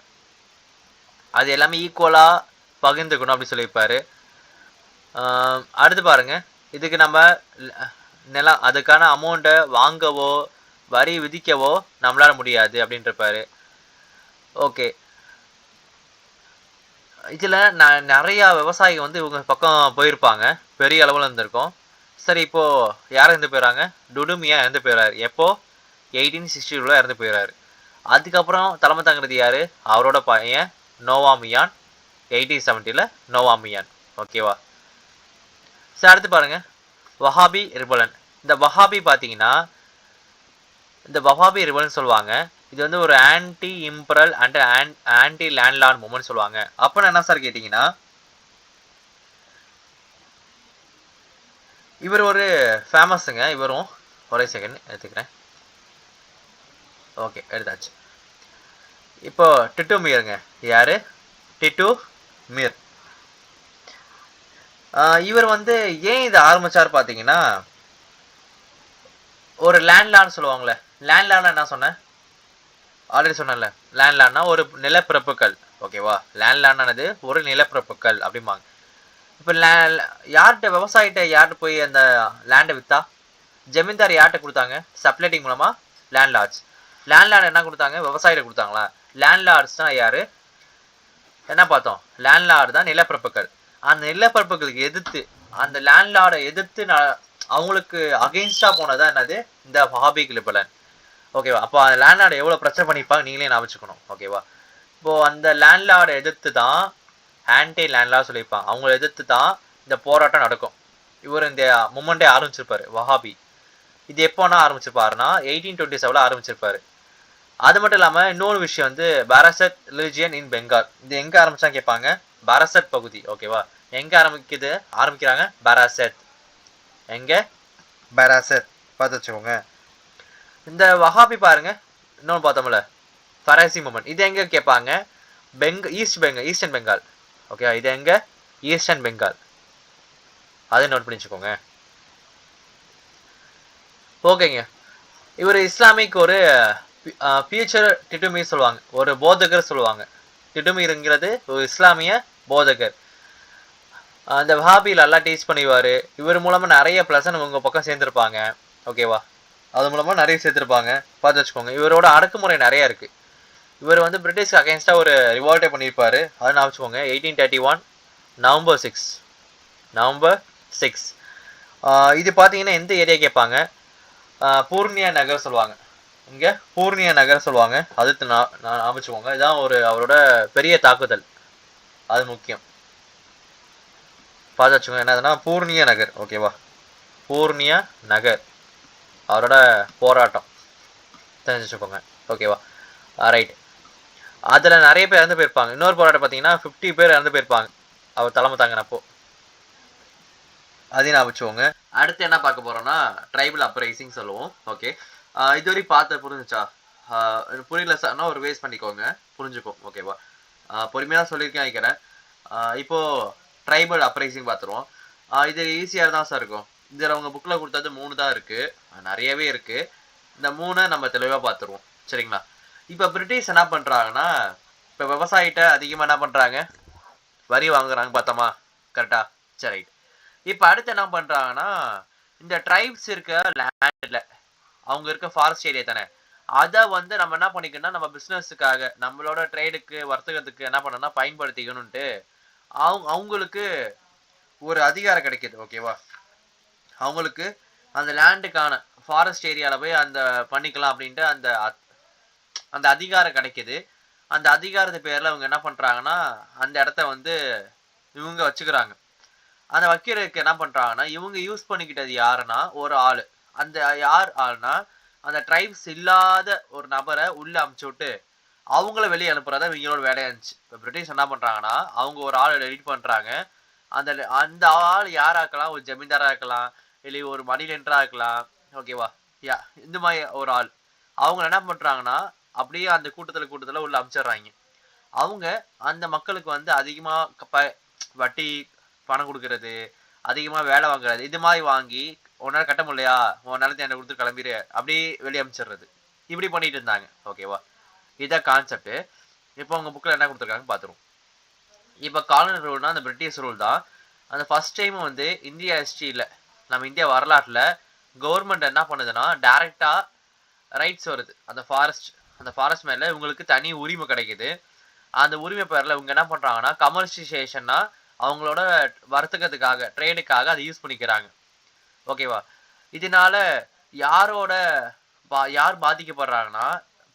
அது எல்லாமே ஈக்குவலாக பகிர்ந்துக்கணும் அப்படி சொல்லியிருப்பார். அடுத்து பாருங்க, இதுக்கு நம்ம நிலம் அதுக்கான அமௌண்ட்டை வாங்கவோ வரி விதிக்கவோ நம்மளால முடியாது அப்படின்னு இருப்பாரு. ஓகே, இதில் நிறையா விவசாயிகள் வந்து இவங்க பக்கம் போயிருப்பாங்க, பெரிய அளவில் இருந்திருக்கும். சரி, இப்போது யார் இறந்து போயிடறாங்க? டுடுமியா இறந்து போயிடறாரு. எப்போ? 1862 இறந்து போயிடறாரு. அதுக்கப்புறம் தலைமை தாங்கிறது யார்? அவரோட பையன் நோவா மியான். 1870 நோவா மியான். ஓகேவா, சரி அடுத்து பாருங்கள், வஹாபி ரிபலன். இந்த வஹாபி பார்த்தீங்கன்னா, இந்த வஹாபி ரிபலன் சொல்லுவாங்க. இது வந்து ஒரு anti imperial and anti landlord movement சொல்லுவாங்க. அப்போ என்ன சார் கேட்டிங்கன்னா, இவர் ஒரு ஃபேமஸுங்க. இவரும் ஒரே செகண்ட் எடுத்துக்கிறேன். ஓகே, எடுத்தாச்சு. இப்போ டிட்டு மீருங்க. யார்? டிட்டு மீர். இவர் வந்து ஏன் இதை ஆரம்பித்தார் பார்த்தீங்கன்னா, ஒரு லேண்ட்லார்ட் சொல்லுவாங்களே. லேண்ட்லார்ட்னா என்ன சொன்னேன்? ஆல்ரெடி சொன்னேன்ல, லேண்ட்லார்ட்னா ஒரு நிலப்பிரப்புகள். ஓகேவா, லேண்ட்லார்ட்னானது ஒரு நிலப்பிரப்புகள் அப்படிம்பாங்க. இப்போ யார்கிட்ட விவசாயிட்ட யார்கிட்ட போய் அந்த லேண்டை விற்றா? ஜமீன்தார் யார்கிட்ட கொடுத்தாங்க? சப்ளைட்டிங் மூலமாக லேண்ட்லார்ட்ஸ். லேண்ட்லார்டு என்ன கொடுத்தாங்க? விவசாயிட்ட கொடுத்தாங்களா? லேண்ட்லார்ட்ஸ் தான் யார்? என்ன பார்த்தோம்? லேண்ட்லார்டு தான் நிலப்பரப்புகள். அந்த நிலப்பரப்புகளுக்கு எதிர்த்து, அந்த லேண்ட்லார்டை எதிர்த்து அவங்களுக்கு அகெயின்ஸ்டாக போனதான் என்னது? இந்த வஹாபி ரிபலன். ஓகேவா, அப்போ அந்த லேண்ட்லார்டை எவ்வளோ பிரச்சனை பண்ணிப்பாங்க நீங்களே நான் வச்சுக்கணும். ஓகேவா, இப்போது அந்த லேண்ட்லார்டை எதிர்த்து தான் ஆன்டி லேண்ட்லார்ட் சொல்லியிருப்பாங்க. அவங்கள எதிர்த்து தான் இந்த போராட்டம் நடக்கும். இவர் இந்த மூமெண்ட்டே ஆரம்பிச்சிருப்பாரு, வஹாபி. இது எப்போனா ஆரம்பிச்சிருப்பாருன்னா 1827 ஆரம்பிச்சிருப்பாரு. அது மட்டும் இல்லாமல் இன்னொரு விஷயம் வந்து பாரசட் ரிலிஜியன் இன் பெங்கால். இது எங்கே ஆரம்பிச்சான்னு கேட்பாங்க. பாரசட் பகுதி. ஓகேவா, எங்கே ஆரம்பிக்கிறாங்க? பாராசட். எங்கே? பாராசட். பார்த்து வச்சுக்கோங்க. இந்த வஹாபி பாருங்க, இன்னொன்று பார்த்தோம்ல ஃபராசி மூமெண்ட். இது எங்கே கேட்பாங்க? ஈஸ்டர்ன் பெங்கால். ஓகே, இது எங்கே? ஈஸ்டர்ன் பெங்கால். அதை நோட் பண்ணிச்சுக்கோங்க. ஓகேங்க, இவர் இஸ்லாமிக் ஒரு ஃபியூச்சர் டிட்டுமீர் சொல்லுவாங்க, ஒரு போதகர் சொல்லுவாங்க. டிட்டுமீருங்கிறது ஒரு இஸ்லாமிய போதகர். அந்த வஹாபியில் நல்லா டீச் பண்ணிடுவார். இவர் மூலமாக நிறைய ப்ளசன் உங்கள் பக்கம் சேர்ந்துருப்பாங்க. ஓகேவா, அது மூலமாக நிறைய சேர்த்துருப்பாங்க. பார்த்து வச்சுக்கோங்க. இவரோட அடக்குமுறை நிறைய இருக்குது. இவர் வந்து பிரிட்டிஷ்க்கு அகேன்ஸ்டாக ஒரு ரிவால்ட்டே பண்ணியிருப்பார். அதை நான் வச்சுக்கோங்க. 1831 நவம்பர் 6. இது பார்த்தீங்கன்னா எந்த ஏரியா கேட்பாங்க? பூர்ணியா நகர் சொல்லுவாங்க. இங்கே பூர்ணியா நகர் சொல்லுவாங்க. அது நான் அமைச்சுக்கோங்க. இதுதான் அவரோட பெரிய தாக்குதல். அது முக்கியம், பார்த்து வச்சுக்கோங்க. என்னதுன்னா பூர்ணியா நகர். ஓகேவா, பூர்ணியா நகர் அவரோட போராட்டம் தெரிஞ்சு வச்சுக்கோங்க. ஓகேவா, ரைட். அதில் நிறைய பேர் இறந்து போயிருப்பாங்க. இன்னொரு போராட்டம் பார்த்தீங்கன்னா 50 பேர் இறந்து போயிருப்பாங்க அவர் தலைமை தாங்கினப்போ. அதையும் நான் வச்சுக்கோங்க. அடுத்து என்ன பார்க்க போகிறோம்னா ட்ரைபல் அப்ரைசிங் சொல்லுவோம். ஓகே, இதுவரை பார்த்து புரிஞ்சுச்சா? புரியல சார்னா ஒரு வேஸ்ட் பண்ணிக்கோங்க, புரிஞ்சுக்கும். ஓகேவா, பொறுமையாக சொல்லியிருக்கேன் நினைக்கிறேன். இப்போது ட்ரைபல் அப்ரைசிங் பார்த்துருவோம். இது ஈஸியாக தான் சார் இருக்கும். இதில் அவங்க புக்கில் கொடுத்தது 3 தான் இருக்குது, நிறையவே இருக்குது. இந்த 3 நம்ம தெளிவாக பார்த்துருவோம். சரிங்களா, இப்போ பிரிட்டிஷ் என்ன பண்ணுறாங்கன்னா, இப்போ விவசாயிட்ட அதிகமாக என்ன பண்ணுறாங்க? வரி வாங்குறாங்க பார்த்தோமா? கரெக்டா? சரி, ரைட். இப்போ அடுத்து என்ன பண்ணுறாங்கன்னா, இந்த ட்ரைப்ஸ் இருக்க லேண்டில் அவங்க இருக்க ஃபாரஸ்ட் ஏரியா தானே, அதை வந்து நம்ம என்ன பண்ணிக்கணும்னா நம்ம பிஸ்னஸுக்காக நம்மளோட ட்ரேடுக்கு வர்த்தகத்துக்கு என்ன பண்ணோம்னா பயன்படுத்திக்கணும்ன்ட்டு அவங்களுக்கு ஒரு அதிகாரம் கிடைக்கிது. ஓகேவா, அவங்களுக்கு அந்த லேண்டுக்கான ஃபாரஸ்ட் ஏரியாவில் போய் அந்த பண்ணிக்கலாம் அப்படின்ட்டு அந்த அதிகாரம் கிடைக்கிது. அந்த அதிகாரத்து பேர்ல அவங்க என்ன பண்றாங்கன்னா அந்த இடத்த வந்து இவங்க வச்சுக்கிறாங்க. அந்த வைக்கிறதுக்கு என்ன பண்றாங்கன்னா இவங்க யூஸ் பண்ணிக்கிட்டது யாருன்னா ஒரு ஆளு. அந்த யார் ஆள்னா அந்த ட்ரைப்ஸ் இல்லாத ஒரு நபரை உள்ள அமுச்சு விட்டு அவங்கள வெளியே அனுப்புறதா இவங்களோட வேலையா இருந்துச்சு. இப்ப பிரிட்டிஷ் என்ன பண்றாங்கன்னா அவங்க ஒரு ஆள் எடிட் பண்றாங்க. அந்த அந்த ஆள் யாரா இருக்கலாம், ஒரு ஜமீன்தாரா இருக்கலாம், இல்லை ஒரு மணி லெண்டரா இருக்கலாம். ஓகேவா? இந்த மாதிரி ஒரு ஆள் அவங்க என்ன பண்றாங்கன்னா அப்படியே அந்த கூட்டத்துல உள்ள அமிச்சிடுறாங்க. அவங்க அந்த மக்களுக்கு வந்து அதிகமா வட்டி பணம் கொடுக்கறது, அதிகமா வேலை வாங்குறது, இது மாதிரி வாங்கி உன்னால கட்ட முடியலையா உன் நிலத்தை என்ன கொடுத்து கிளம்பிடு அப்படியே வெளியே அமிச்சிடுறது. இப்படி பண்ணிட்டு இருந்தாங்க. ஓகேவா? இதான் கான்செப்ட். இப்போ உங்க புக்ல என்ன கொடுத்துருக்காங்க பாத்துருவோம். இப்ப காலனி ரூல்னா அந்த பிரிட்டிஷ் ரூல் தான். அந்த ஃபர்ஸ்ட் டைம் வந்து இந்தியா ஹிஸ்டரியில நம்ம இந்தியா வரலாற்றுல கவர்மெண்ட் என்ன பண்ணுதுன்னா டைரக்டா ரைட்ஸ் வருது. அந்த ஃபாரஸ்ட் மேல இவங்களுக்கு தனி உரிமை கிடைக்குது. அந்த உரிமை பேர்ல இவங்க என்ன பண்றாங்கன்னா கமர்ஷியேஷன்னா அவங்களோட வர்த்தகத்துக்காக ட்ரேடுக்காக அதை யூஸ் பண்ணிக்கிறாங்க. ஓகேவா? இதனால யாரோட யார் பாதிக்கப்படுறாங்கன்னா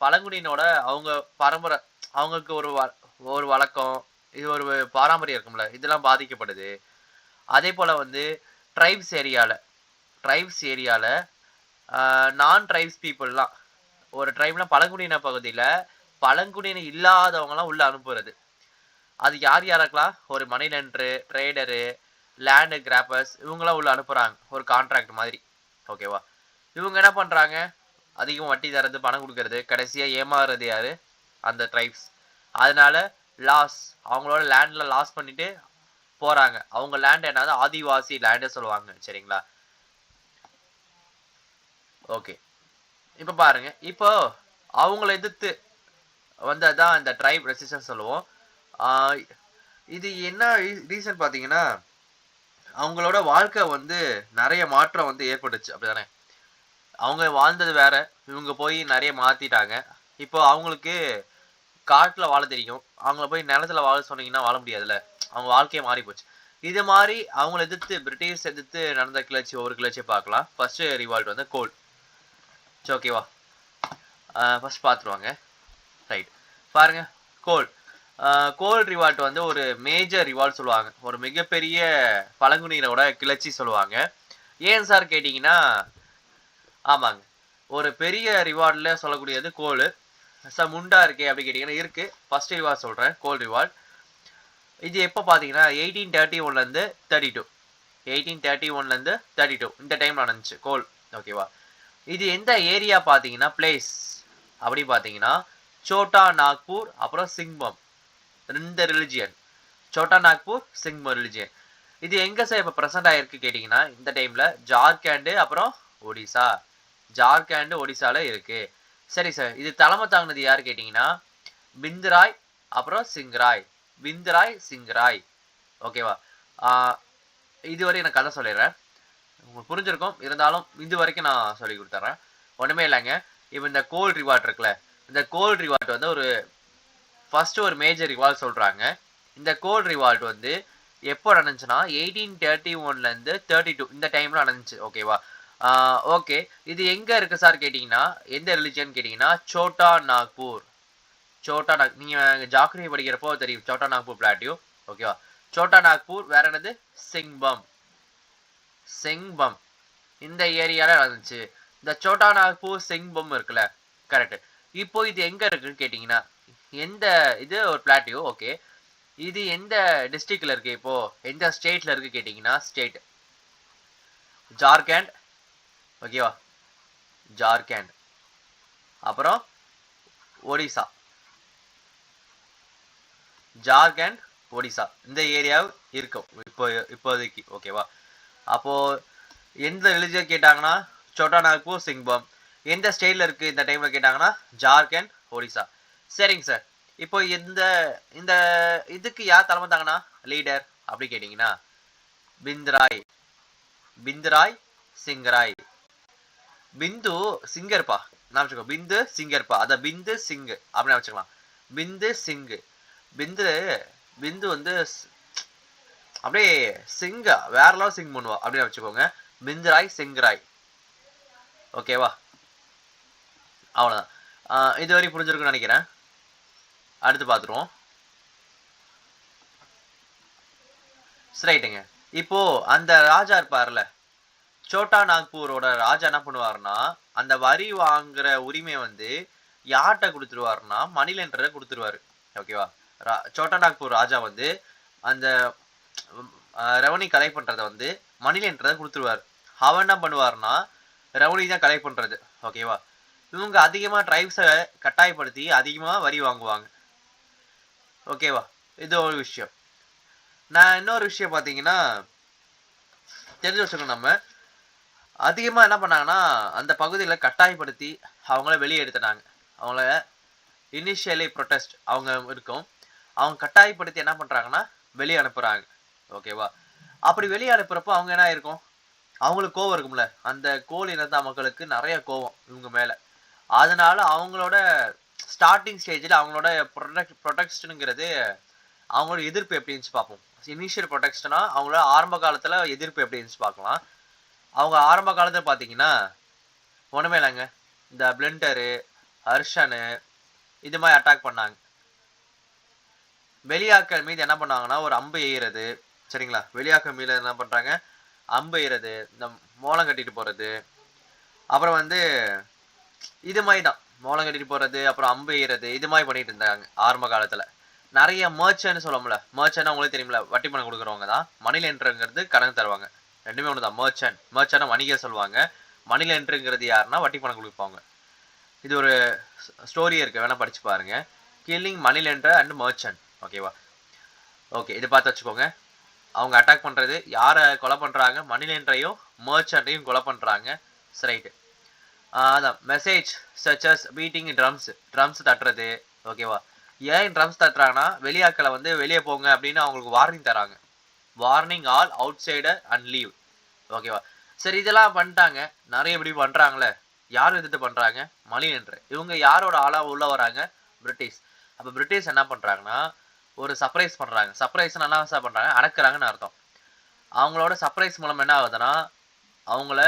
பழங்குடியினோட அவங்க பரம்பரை அவங்களுக்கு ஒரு வழக்கம் இது ஒரு பாரம்பரியம் இருக்கும்ல இதெல்லாம் பாதிக்கப்படுது. அதே போல வந்து ட்ரைப்ஸ் ஏரியால நான் ட்ரைப்ஸ் பீப்புள்லாம் ஒரு ட்ரைப்ல பழங்குடியின பகுதியில பழங்குடியின இல்லாதவங்கலாம் உள்ள அனுப்புறது. அது யார் யாருக்கலாம் ஒரு மணி லெண்டரு, ட்ரேடரு, லேண்டு கிராப்பர்ஸ் இவங்களாம் உள்ள அனுப்புறாங்க ஒரு கான்ட்ராக்ட் மாதிரி. ஓகேவா? இவங்க என்ன பண்றாங்க அதிகம் வட்டி தரது, பணம் கொடுக்கறது, கடைசியா ஏமாறுறது யாரு அந்த ட்ரைப்ஸ். அதனால லாஸ் அவங்களோட லேண்ட்ல லாஸ் பண்ணிட்டு போறாங்க. அவங்க லேண்ட் என்னது ஆதிவாசி லேண்டு சொல்லுவாங்க. சரிங்களா? ஓகே. இப்ப பாருங்க, இப்போ அவங்கள எதிர்த்து வந்ததான் இந்த ட்ரைப் ரெசிஸ்டன்ஸ் சொல்லுவோம். இது என்ன ரீசன் பாத்தீங்கன்னா அவங்களோட வாழ்க்கை வந்து நிறைய மாற்றம் வந்து ஏற்பட்டுச்சு. அப்படிதானே? அவங்க வாழ்ந்தது வேற, இவங்க போய் நிறைய மாத்திட்டாங்க. இப்போ அவங்களுக்கு காட்டுல வாழ தெரியும், அவங்கள போய் நிலத்துல வாழ சொன்னீங்கன்னா வாழ முடியாதுல்ல. அவங்க வாழ்க்கையே மாறி போச்சு. இது மாதிரி அவங்கள எதிர்த்து பிரிட்டிஷ் எதிர்த்து நடந்த கிளர்ச்சி ஒரு கிளர்ச்சியை பார்க்கலாம். ஃபர்ஸ்ட் ரிவால்ட் வந்து கோல். ஓகேவா? ஃபர்ஸ்ட் பார்த்துருவாங்க. ரைட், பாருங்க. கோல் ரிவால்ட் வந்து ஒரு மேஜர் ரிவால்ட் சொல்லுவாங்க. ஒரு மிகப்பெரிய பழங்குடியினோட கிளர்ச்சி சொல்லுவாங்க. ஏன் சார் கேட்டீங்கன்னா ஆமாங்க, ஒரு பெரிய ரிவார்ட்ல சொல்லக்கூடியது கோல். சார் முண்டா இருக்கே அப்படி கேட்டீங்கன்னா இருக்கு. ஃபர்ஸ்ட் ரிவார்ட் சொல்றேன், கோல் ரிவார்ட். இது எப்போ பார்த்தீங்கன்னா 1831 32 1831 32 இந்த டைம் நடந்துச்சு கோல். ஓகேவா? இது எந்த ஏரியா பார்த்தீங்கன்னா பிளேஸ் அப்படி பார்த்தீங்கன்னா சோட்டா நாக்பூர் அப்புறம் சிங்பம், இந்த ரிலிஜியன் சோட்டா நாக்பூர் சிங்பம் ரிலிஜியன். இது எங்க சார் இப்போ ப்ரெசென்ட் ஆயிருக்கு கேட்டிங்கன்னா இந்த டைம்ல ஜார்க்கண்ட் அப்புறம் ஒடிசா. ஜார்க்கண்ட் ஒடிசால இருக்கு. சரி சார், இது தலைமை தாங்கினது யாரு கேட்டிங்கன்னா பிந்துராய் அப்புறம் சிங்கராய். பிந்துராய் சிங்கராய். ஓகேவா? இதுவரை எனக்கு கதை சொல்லிடுறேன், உங்களுக்கு புரிஞ்சிருக்கும். இருந்தாலும் இது வரைக்கும் நான் சொல்லி கொடுத்துட்றேன். ஒன்றுமே இல்லைங்க. இப்போ இந்த கோல் ரிவார்ட் இருக்குல்ல, இந்த கோல் ரிவார்ட் வந்து ஒரு ஃபர்ஸ்ட் ஒரு மேஜர் ரிவால்ட் சொல்றாங்க. இந்த கோல் ரிவால்ட் வந்து எப்போ நடந்துச்சுன்னா 1831 32 இந்த டைம்ல நடந்துச்சு. ஓகேவா? ஓகே. இது எங்க இருக்கு சார் கேட்டீங்கன்னா எந்த ரிலிஜன் கேட்டீங்கன்னா சோட்டா நாக்பூர். நீங்க ஜாக்கிரதை படிக்கிறப்போ தெரியும் சோட்டா நாக்பூர் பிளாட்டியூ. ஓகேவா? சோட்டா நாக்பூர் வேற என்னது செங்பம் இந்த ஏரியால நடந்துச்சு. இந்த சோட்டா நாக்பூர் செங்பம் இருக்குல்ல, கரெக்ட். இப்போ இது எங்க இருக்குன்னு கேட்டீங்கன்னா எந்த இது ஒரு பிளாட்டியூ. ஓகே, இது எந்த டிஸ்ட்ரிக்ட்ல இருக்கு, இப்போ எந்த ஸ்டேட்ல இருக்கு கேட்டீங்கன்னா ஸ்டேட் ஜார்க்கண்ட். ஓகேவா? ஜார்க்கண்ட் அப்புறம் ஒடிசா. ஜார்க்கண்ட் ஒடிசா இந்த ஏரியா இருக்கும் இப்போதைக்கு. ஓகேவா? அப்போ எந்த ரிலிஜன் கேட்டாங்கன்னா சோட்டா நாக்பூர் சிங்பம். எந்த ஸ்டேட்ல இருக்கு இந்த டைம்ல கேட்டாங்கன்னா ஜார்க்கண்ட் ஒடிசா. சரிங்க சார், இப்போ இந்த இந்த இதுக்கு யார் தலைமை தாங்கன்னா லீடர் அப்படி கேட்டீங்கன்னா பிந்துராய் சிங்கராய். பிந்து சிங்கர்பா நான் வச்சுக்கோ, பிந்து சிங்கர்பா, அத பிந்து சிங் அப்படின்னு வச்சுக்கலாம். பிந்து சிங். பிந்து வந்து அப்படியே சிங்க வேற லெவல் சிங் பண்ணுவா அப்படின்னு வச்சுக்கோங்க. பிந்துராய் சிங்கராய். ஓகேவா? அவ்வளவுதான். இது வரைக்கும் புரிஞ்சிருக்குன்னு நினைக்கிறேன். அடுத்து பார்த்துருவோம். ரைட்டுங்க. இப்போ அந்த ராஜா இருப்பார்ல, சோட்டா நாக்பூரோட ராஜா என்ன பண்ணுவாருன்னா, அந்த வரி வாங்குற உரிமையை வந்து யார்கிட்ட கொடுத்துருவாருன்னா மணி லெண்டரை கொடுத்துருவாரு. ஓகேவா? சோட்டா நாக்பூர் ராஜா வந்து அந்த ரெவன்யூ கலெக்ட் பண்றதை வந்து மணி லெண்டரை கொடுத்துருவாரு. அவன் என்ன பண்ணுவாருன்னா ரெவன்யூ தான் கலெக்ட் பண்றது. ஓகேவா? இவங்க அதிகமா ட்ரைப்ஸை கட்டாயப்படுத்தி அதிகமா வரி வாங்குவாங்க. ஓகேவா? இது ஒரு விஷயம். நான் இன்னொரு விஷயம் பார்த்தீங்கன்னா தெரிஞ்சு வச்சுக்கணும். நம்ம அதிகமாக என்ன பண்ணாங்கன்னா அந்த பகுதியில் கட்டாயப்படுத்தி அவங்கள வெளியே எடுத்துட்டாங்க. அவங்கள இனிஷியலி ப்ரொட்டஸ்ட் அவங்க இருக்கும், அவங்க கட்டாயப்படுத்தி என்ன பண்ணுறாங்கன்னா வெளியே அனுப்புகிறாங்க. ஓகேவா? அப்படி வெளியே அனுப்புகிறப்போ அவங்க என்ன இருக்கும், அவங்களுக்கு கோவம் இருக்கும்ல, அந்த கோல் இனத்த மக்களுக்கு நிறைய கோவம் இவங்க மேலே. அதனால அவங்களோட ஸ்டார்டிங் ஸ்டேஜில் அவங்களோட ப்ரொடெக்ஷனுங்கிறது அவங்களோட எதிர்ப்பு எப்படி இருந்துச்சு பார்ப்போம். இனிஷியல் ப்ரொடெக்ஷனா அவங்களோட ஆரம்ப காலத்தில் எதிர்ப்பு எப்படி இருந்துச்சு பார்க்கலாம். அவங்க ஆரம்ப காலத்தில் பார்த்தீங்கன்னா ஒன்றுமே இல்லைங்க, இந்த பிளண்டரு ஹர்ஷனு இது மாதிரி அட்டாக் பண்ணாங்க. வெளியாக்கள் மீது என்ன பண்ணாங்கன்னா ஒரு அம்பு எய்கிறது. சரிங்களா? வெளியாக்கள் மீது என்ன பண்ணுறாங்க, அம்பு எய்கிறது, இந்த மோளம் கட்டிட்டு போகிறது, அப்புறம் வந்து இது மாதிரி தான் மோளம் கட்டிட்டு போகிறது, அப்புறம் அம்பு எய்கிறது, இது மாதிரி பண்ணிட்டு இருந்தாங்க ஆரம்ப காலத்தில். நிறைய மர்ச்சன்ட்னு சொல்லமுல, மர்ச்சன்ட் உங்களுக்கு தெரியுமில்ல, வட்டி பணம் கொடுக்குறவங்க தான். மணி லெண்டருங்கிறது கடன் தருவாங்க. ரெண்டுமே ஒன்று தான். மர்ச்சன்ட் வணிகர் சொல்லுவாங்க. மணி லெண்டருங்கிறது யாருன்னா வட்டி பணம் கொடுப்பாங்க. இது ஒரு ஸ்டோரி இருக்கு, வேணா படிச்சு பாருங்க. Killing money lender and merchant. ஓகேவா? ஓகே, இது பார்த்து வச்சுக்கோங்க. அவங்க அட்டாக் பண்றது யாரை கொலை பண்றாங்க, மணி லெண்டரையும் மர்ச்சன்ட்டையும் கொலை பண்றாங்க. ரைட்டு. அதான் மெசேஜ் சச்சஸ் பீட்டிங் ட்ரம்ஸ் தட்டுறது. ஓகேவா? ஏன் ட்ரம்ஸ் தட்டுறாங்கன்னா வெளியாக்களை வந்து வெளியே போங்க அப்படின்னு அவங்களுக்கு வார்னிங் தராங்க. Warning all out cider and leave. ஓகேவா? சரி, இதெல்லாம் பண்ணிட்டாங்க. நிறைய இப்படி பண்றாங்களே, யார் எதிர்த்து பண்றாங்க, மணி லெண்டர். இவங்க யாரோட ஆளா உள்ள வராங்க, பிரிட்டிஷ். அப்ப பிரிட்டிஷ் என்ன பண்றாங்கன்னா ஒரு சர்ப்ரைஸ் பண்றாங்க. சர்ப்ரைஸ் என்ன பண்றாங்க, அடக்குறாங்கன்னு அர்த்தம். அவங்களோட சர்ப்ரைஸ் மூலம் என்ன ஆகுதுன்னா அவங்கள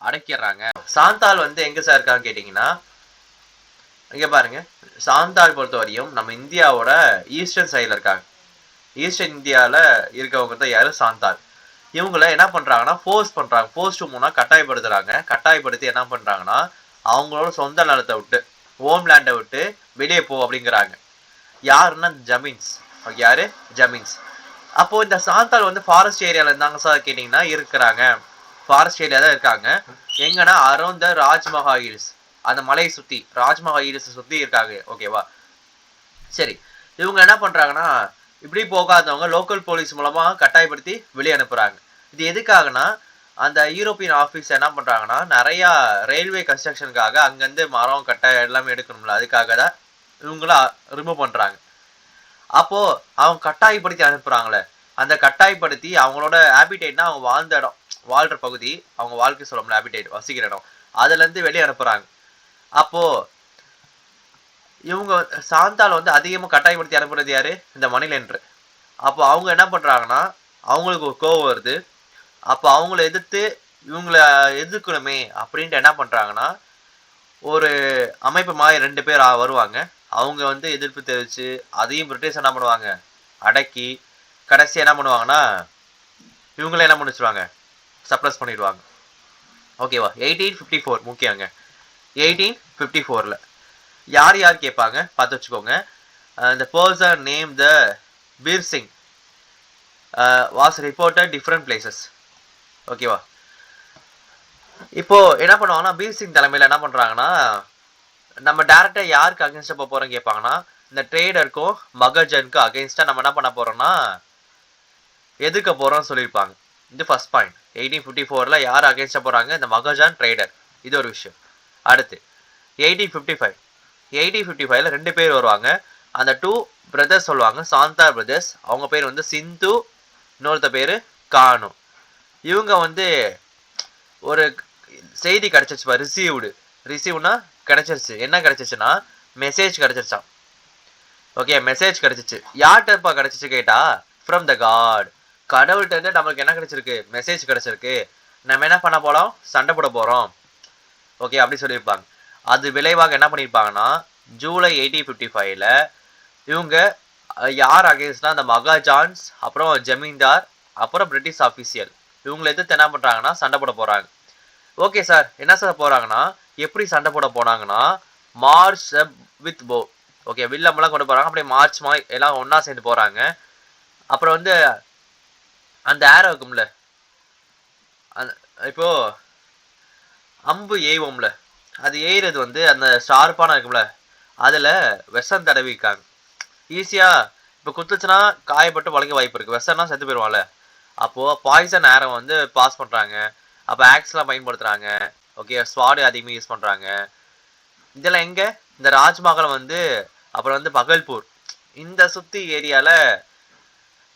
அடக்கிடுறாங்க. சாந்தால் வந்து எங்க சார் இருக்கான்னு கேட்டீங்கன்னா, இங்க பாருங்க, சாந்தால் பொறுத்த வரையும் நம்ம இந்தியாவோட ஈஸ்டர்ன் சைடில் இருக்காங்க. ஈஸ்டர்ன் இந்தியாவில் இருக்கவங்க தான் யாரு, சாந்தால். இவங்கள என்ன பண்றாங்கன்னா ஃபோர்ஸ் பண்றாங்க. ஃபோர்ஸ் மூணா கட்டாயப்படுத்துறாங்க. கட்டாயப்படுத்தி என்ன பண்றாங்கன்னா அவங்களோட சொந்த நிலத்தை விட்டு, ஹோம் லேண்டை விட்டு வெளியே போ அப்படிங்கிறாங்க. யாருன்னா ஜமீன்ஸ். யாரு, ஜமீன்ஸ். அப்போ இந்த சாந்தால் வந்து ஃபாரஸ்ட் ஏரியால இருந்தாங்க சார் கேட்டீங்கன்னா இருக்கிறாங்க. ஃபாரஸ்ட் ஏரியா தான் இருக்காங்க. எங்கன்னா அரௌண்ட் த ராஜ்மஹால் ஹில்ஸ், அந்த மலையை சுத்தி, ராஜ்மஹால் ஹில்ஸ் சுத்தி இருக்காங்க. ஓகேவா? சரி, இவங்க என்ன பண்றாங்கன்னா இப்படி போகாதவங்க லோக்கல் போலீஸ் மூலமா கட்டாயப்படுத்தி வெளியே அனுப்புறாங்க. இது எதுக்காகனா அந்த யூரோப்பியன் ஆஃபீஸ் என்ன பண்றாங்கன்னா நிறைய ரயில்வே கன்ஸ்ட்ரக்ஷனுக்காக அங்கேருந்து மரம் கட்டை எல்லாமே எடுக்கணும்ல, அதுக்காக தான் இவங்கள ரிமூவ் பண்றாங்க. அப்போ அவங்க கட்டாயப்படுத்தி அனுப்புறாங்களே, அந்த கட்டாயப்படுத்தி அவங்களோட ஹேபிடேட்னா அவங்க வாழ்ந்த இடம், வாழ்ற பகுதி, அவங்க வாழ்க்கை சொல்லணும்ல, ஹேபிடேட் வசிக்கிற இடம், அதுல இருந்து வெளியே அனுப்புறாங்க. அப்போ இவங்க சாந்தால் வந்து அதிகமாக கட்டாயப்படுத்தி அனுப்புறது யாரு, இந்த மணி லெண்டர். அப்போ அவங்க என்ன பண்றாங்கன்னா அவங்களுக்கு ஒரு கோவம் வருது. அப்போ அவங்கள எதிர்த்து இவங்கள எதிர்க்கணுமே அப்படின்ட்டு என்ன பண்றாங்கன்னா ஒரு அமைப்பு மாதிரி 2 பேர் வருவாங்க. அவங்க வந்து எதிர்ப்பு தெரிவிச்சு அதையும் பிரிட்டிஷ் என்ன பண்ணுவாங்க, அடக்கி கடைசி என்ன பண்ணுவாங்கன்னா இவங்கள என்ன பண்ணிச்சுருவாங்க, சப்ரஸ் பண்ணிடுவாங்க. ஓகேவா? 1854 முக்கியங்க. 1854 யார் யார் கேட்பாங்க பார்த்து வச்சுக்கோங்க. the person named the Bir Singh was reported different places. ஓகேவா? இப்போ என்ன பண்ணுவாங்கன்னா பீர் சிங் தலைமையில் என்ன பண்றாங்கன்னா நம்ம டேரக்டா யாருக்கு அகேன்ஸ்டா போக போறோம் கேட்பாங்கன்னா இந்த ட்ரேடருக்கும் மகஜனுக்கு அகேன்ஸ்டா நம்ம என்ன பண்ண போறோம்னா எதிர்க்க போறோம்னு சொல்லியிருப்பாங்க. இது ஃபர்ஸ்ட் பாயிண்ட். 1854 யார் அகேன்ஸ்டா போறாங்க, இந்த மகஜான் ட்ரேடர். இது ஒரு விஷயம். அடுத்து 1855 2 பேர் வருவாங்க. அந்த 2 பிரதர்ஸ் சொல்லுவாங்க, சாந்தால் பிரதர்ஸ். அவங்க பேர் வந்து சிந்து, இன்னொருத்த பேரு கானு. இவங்க வந்து ஒரு செய்தி கிடைச்சிச்சு, ரிசீவ்னா கிடைச்சிருச்சு. என்ன கிடைச்சிச்சுன்னா மெசேஜ் கிடைச்சிருச்சான். ஓகே, மெசேஜ் கிடைச்சிச்சு. யார்கிட்ட இருப்பா கிடைச்சிச்சு கேட்டா ஃப்ரம் த காட், கடவுள்கிட்ட இருந்து நம்மளுக்கு என்ன கிடைச்சிருக்கு, மெசேஜ் கிடைச்சிருக்கு. நம்ம என்ன பண்ண போறோம், சண்டை போட போறோம். ஓகே, அப்படி சொல்லியிருப்பாங்க. அது விளைவாக என்ன பண்ணியிருப்பாங்கன்னா ஜூலை 1855 இவங்க யார் அகேன்ஸ்ட்னா அந்த மகாஜான்ஸ், அப்புறம் ஜமீன்தார், அப்புறம் பிரிட்டிஷ் ஆஃபீஷியல் இவங்களை எதிர்த்து என்ன பண்றாங்கன்னா சண்டை போட போறாங்க. ஓகே சார், என்ன சார் போறாங்கன்னா, எப்படி சண்டை போட போனாங்கன்னா, மார்ச் வித் போ. ஓகே, வில்லமெல்லாம் கொண்டு போறாங்க. அப்படியே மார்ச் மாதிரி எல்லாம் ஒன்னா சேர்ந்து போறாங்க. அப்புறம் வந்து அந்த ஏரோ இருக்கும்ல, இப்போ அம்பு எய்வோம்ல, அது எய்றது வந்து அந்த ஷார்ப்பான இருக்கும்ல, அதுல விஷம் தடவிக்காங்க. ஈஸியா இப்போ குத்துச்சுன்னா காயப்பட்டு வளைக்க வாய்ப்பு இருக்கு. விஷம்னா செத்து போயிடுவான்ல. அப்போ பாய்சன் ஏரோ வந்து பாஸ் பண்றாங்க. அப்போ ஆக்ஸ்லாம் பயன்படுத்துறாங்க. ஓகே, ஸ்வாடு அதிகமாக யூஸ் பண்றாங்க. இதெல்லாம் எங்க? இந்த ராஜ்மஹால் வந்து, அப்புறம் வந்து பகல்பூர், இந்த சுத்தி ஏரியால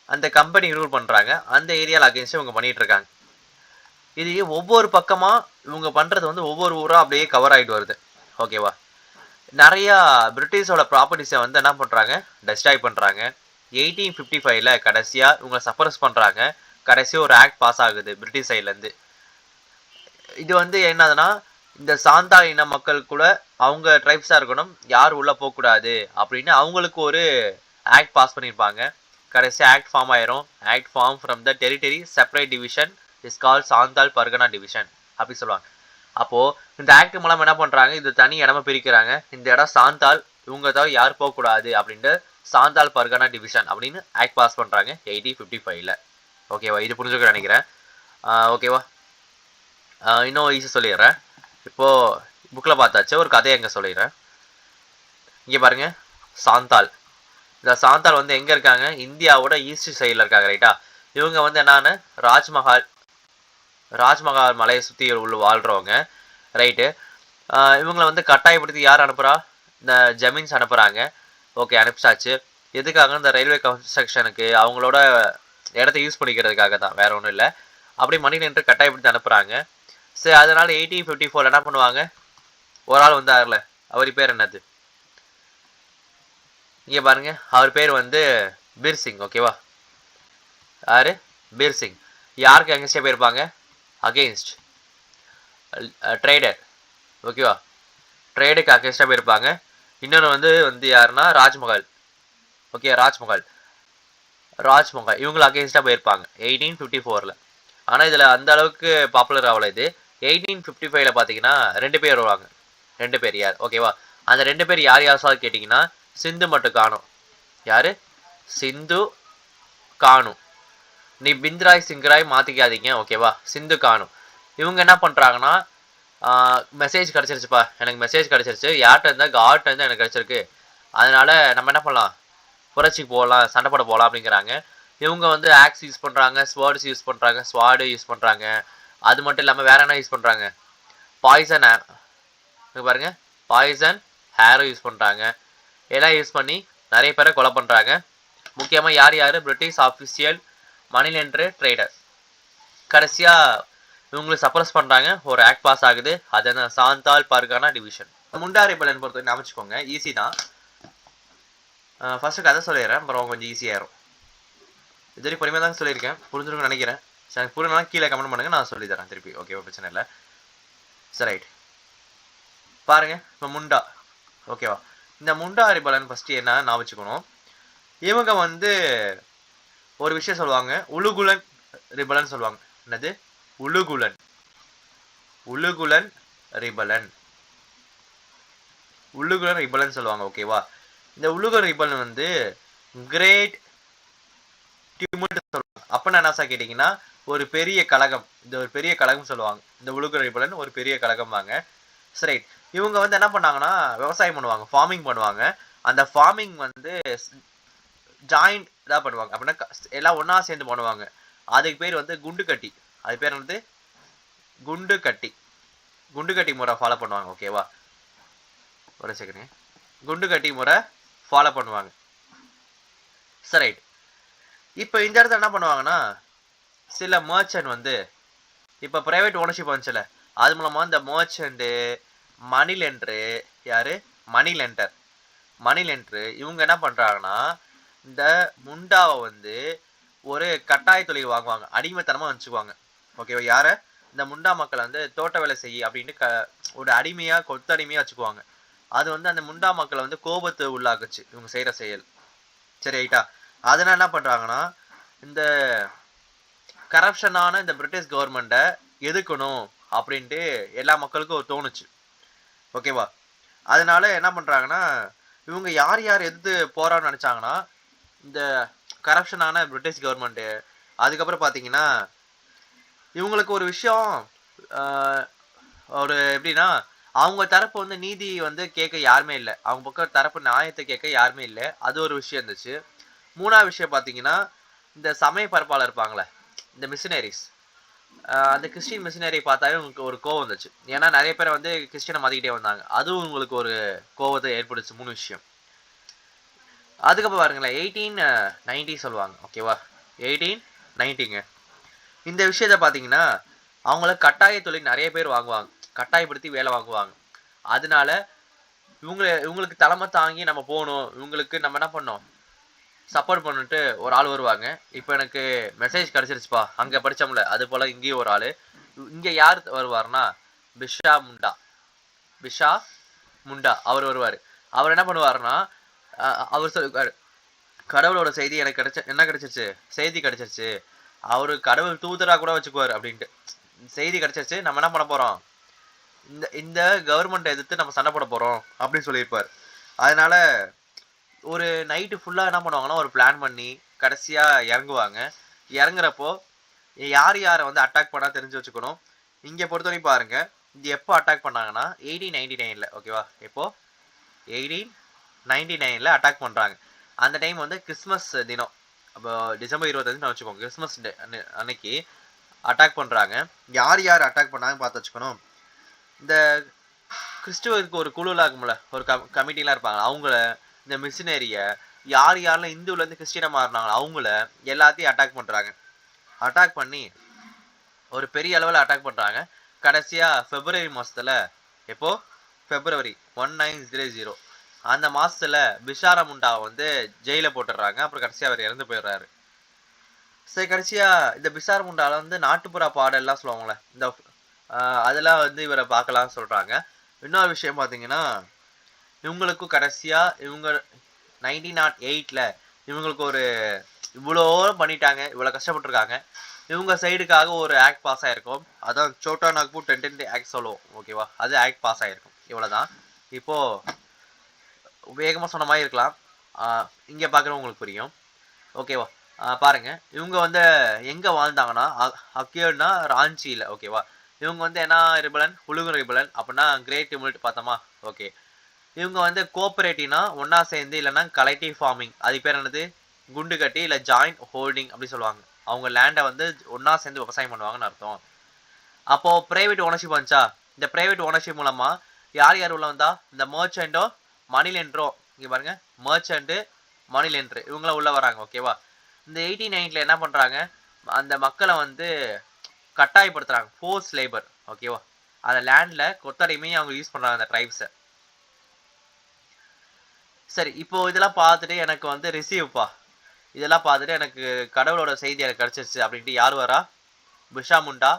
அந்த கம்பெனி ரூல் பண்றாங்க. அந்த ஏரியால அகைன்ஸ்ட் இவங்க பண்ணிட்டு இருக்காங்க. இது ஒவ்வொரு பக்கமா இவங்க பண்றது வந்து ஒவ்வொரு ஊரா அப்படியே கவர் ஆயிட்டு வருது. ஓகேவா? நிறைய பிரிட்டிஷோட ப்ராப்பர்ட்டிஸை வந்து என்ன பண்றாங்க, டெஸ்ட்ராய் பண்றாங்க. 1855ல கடைசியா இவங்க சப்ரஸ் பண்றாங்க. கடைசியா ஒரு ஆக்ட் பாஸ் ஆகுது பிரிட்டிஷ் சைட்ல இருந்து. இது வந்து என்னதுன்னா, இந்த சாந்தா இன மக்கள் கூட அவங்க ட்ரைப்ஸா இருக்கணும், யாரும் உள்ள போக கூடாது அப்படின்னு அவங்களுக்கு ஒரு ஆக்ட் பாஸ் பண்ணியிருப்பாங்க. கடைசி ஆக்ட் ஃபார்ம் ஆயிரும். Act form from the territory separate division is call Santhal Pargana division அப்படி சொல்லுவாங்க. அப்போ இந்த ஆக்ட் மூலம் என்ன பண்றாங்க, இது தனி இடமா பிரிக்கிறாங்க. இந்த இடம் சாந்தால், இவங்க தவிர யாரும் போகக்கூடாது அப்படின்ட்டு சாந்தால் பர்கனா டிவிஷன் அப்படின்னு ஆக்ட் பாஸ் பண்றாங்க 1855ல. ஓகேவா? இது புரிஞ்சுக்க நினைக்கிறேன். ஓகேவா? இன்னும் ஈஸி சொல்லிடுறேன். இப்போ புக்கில் பார்த்தாச்சு, ஒரு கதையை எங்கே சொல்லிடுறேன். இங்கே பாருங்க, சாந்தால். இந்த சாந்தால் வந்து எங்கே இருக்காங்க, இந்தியாவோட ஈஸ்ட் சைடில் இருக்காங்க. ரைட்டா? இவங்க வந்து என்னன்னு ராஜ்மஹால் மலையை சுற்றி உள்ள வாழ்கிறவங்க. ரைட்டு? இவங்களை வந்து கட்டாயப்படுத்தி யார் அனுப்புகிறா, இந்த ஜமீன்ஸ் அனுப்புகிறாங்க. ஓகே, அனுப்பிச்சாச்சு. எதுக்காக? இந்த ரயில்வே கன்ஸ்ட்ரக்ஷனுக்கு அவங்களோட இடத்த யூஸ் பண்ணிக்கிறதுக்காக தான், வேற ஒன்றும் இல்லை. அப்படி மணி நின்று கட்டாயப்படுத்தி அனுப்புகிறாங்க. சரி, அதனால 1854 என்ன பண்ணுவாங்க, ஒரு ஆள் வந்தார்ல, அவர் பேர் என்னது, இங்கே பாருங்க, அவர் பேர் வந்து பீர் சிங். ஓகேவா? யாரு? பீர் சிங். யாருக்கு அகேன்ஸ்டா போயிருப்பாங்க? Against trader. ஓகேவா? ட்ரேடுக்கு அகேன்ஸ்டா போயிருப்பாங்க. இன்னொன்று வந்து யாருன்னா ராஜ்மஹால். ஓகே, ராஜ்மஹால் இவங்களை அகேன்ஸ்டா போயிருப்பாங்க 1854ல. ஆனால் இதில் அந்த அளவுக்கு பாப்புலர் ஆகல. இது 1855ல பார்த்தீங்கன்னா 2 பேர் வருவாங்க. 2 பேர் யார்? ஓகேவா? அந்த 2 பேர் யார் யார் கேட்டிங்கன்னா, சிந்து மட்டும் காணும். யாரு? சிந்து காணும். நீ பிந்த்ராய் சிங்கராய் மாற்றிக்காதீங்க. ஓகேவா? சிந்து காணும். இவங்க என்ன பண்ணுறாங்கன்னா, மெசேஜ் கிடச்சிருச்சுப்பா, எனக்கு மெசேஜ் கிடச்சிருச்சு, யார்கிட்ட இருந்தால் காட்கிட்ட இருந்தால் எனக்கு கிடச்சிருக்கு, அதனால நம்ம என்ன பண்ணலாம், புரட்சிக்கு போகலாம், சண்டை போட போகலாம் அப்படிங்கிறாங்க. இவங்க வந்து ஆக்ஸ் யூஸ் பண்ணுறாங்க, ஸ்வேர்ட்ஸ் யூஸ் பண்ணுறாங்க, ஸ்வாடு யூஸ் பண்ணுறாங்க. அது மட்டும் இல்லாமல் வேற என்ன யூஸ் பண்ணுறாங்க, பாய்சன் பாருங்க, பாய்சன் ஹேரோ யூஸ் பண்ணுறாங்க. எல்லாம் யூஸ் பண்ணி நிறைய பேரை கொலை பண்ணுறாங்க. முக்கியமாக யார் யார், பிரிட்டிஷ் ஆஃபீஷியல், மணி லெண்டர், ட்ரேடர். கடைசியாக இவங்களை சப்ரஸ் பண்ணுறாங்க. ஒரு ஆக்ட் பாஸ் ஆகுது. அது என்ன, சாந்தால் பர்கானா டிவிஷன். முண்டா ரிபெல்லியன் பொறுத்தவரைக்கும் அமைச்சுக்கோங்க, ஈஸி தான். ஃபர்ஸ்ட் கதை சொல்லிடுறேன், அப்புறம் கொஞ்சம் ஈஸியாயிரும். இதுவரை பொறுமையாக தான் சொல்லியிருக்கேன், புரிஞ்சிருக்குன்னு நினைக்கிறேன். சரி, எனக்கு புரியலாம் கீழே கமெண்ட் பண்ணுங்க, நான் சொல்லி தரேன் திருப்பி. ஓகே, பிரச்சனை இல்லை. சரி, ரைட். பாருங்க, இப்போ முண்டா. ஓகேவா? இந்த முண்டா ரிபெல்லியன் ஃபர்ஸ்ட் என்ன நான் வச்சுக்கணும், இவங்க வந்து ஒரு விஷயம் சொல்லுவாங்க, உலுகுலன் ரிபெல்லியன் சொல்லுவாங்க. என்னது? உலுகுலன் ரிபெல்லியன். உலுகுலன் ரிபெல்லியன் சொல்லுவாங்க. ஓகேவா? இந்த உலுகுலன் ரிபெல்லியன் வந்து கிரேட் டியூமெண்ட் சொல்லுவாங்க. அப்ப என்ன சார் கேட்டீங்கன்னா, ஒரு பெரிய கழகம். இந்த ஒரு பெரிய கழகம் சொல்லுவாங்க. இந்த உலுகுலன் ரிபெல்லியன் ஒரு பெரிய கழகம் வாங்க. சரி, இவங்க வந்து என்ன பண்ணாங்கன்னா, விவசாயம் பண்ணுவாங்க, ஃபார்மிங் பண்ணுவாங்க. அந்த ஃபார்மிங் வந்து ஜாயிண்ட் இதாக பண்ணுவாங்க, அப்படின்னா எல்லாம் ஒன்றா சேர்ந்து பண்ணுவாங்க. அதுக்கு பேர் வந்து குண்டு கட்டி. அது பேர் வந்து குண்டு கட்டி முறை ஃபாலோ பண்ணுவாங்க. ஓகேவா? ஒரு செகண்ட், குண்டு கட்டி முறை ஃபாலோ பண்ணுவாங்க. சரி, இப்போ இந்த இடத்துல என்ன பண்ணுவாங்கன்னா, சில மர்ச்சன்ட் வந்து இப்போ பிரைவேட் ஓனர்ஷிப் வந்துச்சுல, அது மூலமாக இந்த மர்ச்சன்ட்டு, மணி லெண்டரு, யாரு? மணி லெண்டரு இவங்க என்ன பண்ணுறாங்கன்னா, இந்த முண்டாவை வந்து ஒரு கட்டாய தொழில் வாங்குவாங்க, அடிமைத்தனமாக வச்சுக்குவாங்க. ஓகேவா? யாரை? இந்த முண்டா மக்களை வந்து தோட்ட வேலை செய்ய அப்படின்ட்டு ஒரு அடிமையாக, கொத்தடிமையாக வச்சுக்குவாங்க. அது வந்து அந்த முண்டா மக்களை வந்து கோபத்தை உள்ளாக்குச்சு இவங்க செய்கிற செயல். சரி ரைட்டா. அதனால என்ன பண்றாங்கன்னா, இந்த கரப்ஷனான இந்த பிரிட்டிஷ் கவர்மெண்ட்டை எதிர்க்கணும் அப்படின்ட்டு எல்லா மக்களுக்கும் தோணுச்சு. ஓகேவா? அதனால என்ன பண்றாங்கன்னா, இவங்க யார் யார் எதிர்த்து போராடணும்னு நினைச்சாங்கன்னா, இந்த கரப்ஷனான பிரிட்டிஷ் கவர்மெண்ட். அதுக்கப்புறம் பாத்தீங்கன்னா, இவங்களுக்கு ஒரு விஷயம் ஒரு எப்படின்னா, அவங்க தரப்பு வந்து நீதி வந்து கேட்க யாருமே இல்ல. அவங்க பக்கம் தரப்பு நியாயத்தை கேட்க யாருமே இல்ல. அது ஒரு விஷயம் இருந்துச்சு. 3வது விஷயம் பாத்தீங்கன்னா, இந்த சமய பரப்பாளர் இருப்பாங்களே, இந்த மிஷனரிஸ். அந்த கிறிஸ்டியன் மிஷனரி பார்த்தாவே உங்களுக்கு ஒரு கோவம் வந்துச்சு. ஏன்னா நெறைய பேர் வந்து கிறிஸ்டியனை மாத்திக்கிட்டே வந்தாங்க. அதுவும் உங்களுக்கு ஒரு கோவத்தை ஏற்படுத்துச்சு 3 விஷயம். அதுக்கப்புறம் பாருங்களேன் 1890 சொல்லுவாங்க. ஓகேவா? 1890ங்க. இந்த விஷயத்த பார்த்தீங்கன்னா, அவங்கள கட்டாய தொழில் நெறைய பேர் வாங்குவாங்க. கட்டாயப்படுத்தி வேலை வாங்குவாங்க. அதனால இவங்களுக்கு தலைமை தாங்கி நம்ம போணும். இவங்களுக்கு நம்ம என்ன பண்ணோம்? சப்போர்ட் பண்ணிட்டு ஒரு ஆள் வருவாங்க. இப்ப எனக்கு மெசேஜ் கிடைச்சிருச்சுப்பா. அங்க படிச்சோம்ல, அது போல இங்கேயும் ஒரு ஆளு. இங்க யார் வருவாருன்னா, பிஷா முண்டா. பிஷா முண்டா அவர் வருவாரு. அவர் என்ன பண்ணுவாருன்னா, அவர் சொல்லுவாரு, கடவுளோட செய்தி எனக்கு என்ன கிடைச்சிருச்சு? செய்தி கிடைச்சிருச்சு. அவரு கடவுள் தூதரா கூட வச்சுக்குவாரு அப்படின்ட்டு. செய்தி கிடைச்சிருச்சு. நம்ம என்ன பண்ண போறோம்? இந்த இந்த கவர்மெண்ட் எதிர்த்து நம்ம சண்டை போட போறோம் அப்படின்னு சொல்லியிருப்பாரு. அதனால ஒரு நைட்டு ஃபுல்லா என்ன பண்ணுவாங்கன்னா, ஒரு பிளான் பண்ணி கடைசியா இறங்குவாங்க. இறங்குறப்போ யார் யாரை வந்து அட்டாக் பண்ணா தெரிஞ்சு வச்சுக்கணும். இங்க பொறுத்தவரைக்கும் பாருங்க, இது எப்போ அட்டாக் பண்ணாங்கன்னா 1899ல. ஓகேவா? எப்போ? 1899ல அட்டாக் பண்றாங்க. அந்த டைம் வந்து கிறிஸ்மஸ் தினம். அப்போ டிசம்பர் 25 வச்சுக்கோங்க. கிறிஸ்மஸ் டே அன்னைக்கு அட்டாக் பண்றாங்க. யார் யார் அட்டாக் பண்ணாங்கன்னு பார்த்து வச்சுக்கணும். இந்த கிறிஸ்துவருக்கு ஒரு குழுலாம் இருக்கும்ல, ஒரு கமிட்டிலாம் இருப்பாங்க. அவங்கள, இந்த மிஷினரிய, யார் யாரெல்லாம் இந்துல இருந்து கிறிஸ்டியனா மாறினாங்களோ அவங்கள எல்லாத்தையும் அட்டாக் பண்றாங்க. அட்டாக் பண்ணி ஒரு பெரிய அளவில் அட்டாக் பண்றாங்க. கடைசியா பிப்ரவரி மாசத்துல, எப்போ? பிப்ரவரி 1900 அந்த மாசத்துல பிஷார முண்டாவை வந்து ஜெயில போட்டுடுறாங்க. அப்புறம் கடைசியா அவர் இறந்து போயிடுறாரு. சரி, கடைசியா இந்த பிசார முண்டால வந்து நாட்டுப்புற பாடல்லாம் சொல்லுவாங்கல்ல, இந்த அதெல்லாம் வந்து இவரை பார்க்கலாம் சொல்றாங்க. இன்னொரு விஷயம் பார்த்தீங்கன்னா, இவங்களுக்கும் கடைசியா இவங்க 1908ல இவங்களுக்கு ஒரு இவ்வளோ பண்ணிட்டாங்க, இவ்வளோ கஷ்டப்பட்டுருக்காங்க. இவங்க சைடுக்காக ஒரு ஆக்ட் பாஸ் ஆயிருக்கும். அதான் சோட்டா நாக்பூர் டென்டென்ட் ஆக்ட் சொல்லுவோம். ஓகேவா? அது ஆக்ட் பாஸ் ஆயிருக்கும். இவ்வளோதான். இப்போ வேகமாக சொன்ன மாதிரி இருக்கலாம். இங்கே பார்க்குறவங்களுக்கு புரியும். ஓகேவா? பாருங்க, இவங்க வந்து எங்க வாழ்ந்தாங்கன்னா, அக்கியோன்னா ராஞ்சியில. ஓகேவா? இவங்க வந்து என்ன ரிபலன்? உலுகு ரிபலன். அப்படின்னா கிரேட் டிமுல்ட் பார்த்தோமா? ஓகே. இவங்க வந்து கோஆபரேட்டிவ்னா ஒன்னா சேர்ந்து, இல்லைன்னா கலெக்டிவ் ஃபார்மிங். அது பேர் என்னது? குண்டு கட்டி இல்லை ஜாயிண்ட் ஹோல்டிங் அப்படி சொல்லுவாங்க. அவங்க லேண்டை வந்து ஒன்னா சேர்ந்து விவசாயம் பண்ணுவாங்கன்னு அர்த்தம். அப்போ பிரைவேட் ஓனர்ஷிப் வந்துச்சா? இந்த பிரைவேட் ஓனர்ஷிப் மூலமா யார் யார் உள்ள வந்தா? இந்த மர்ச்சண்டோ மணி லெண்டரோ, இங்க பாருங்க, மர்ச்சண்ட் மணி லெண்டர் இவங்களாம் உள்ள வராங்க. ஓகேவா? இந்த 1890ல என்ன பண்றாங்க? அந்த மக்களை வந்து கட்டாயப்படுத்துறாங்க. Force labour. ஓகேவா? அந்த லேண்ட்ல கொத்தடிமையை அவங்க யூஸ் பண்றாங்க, அந்த ட்ரைப்ஸை. சரி, இப்போ இதெல்லாம் பார்த்துட்டு எனக்கு வந்து ரிசீவ்ப்பா, இதெல்லாம் பார்த்துட்டு எனக்கு கடவுளோட செய்தி எனக்கு கிடைச்சிருச்சு அப்படின்ட்டு யார் வரா? பிஷா முண்டா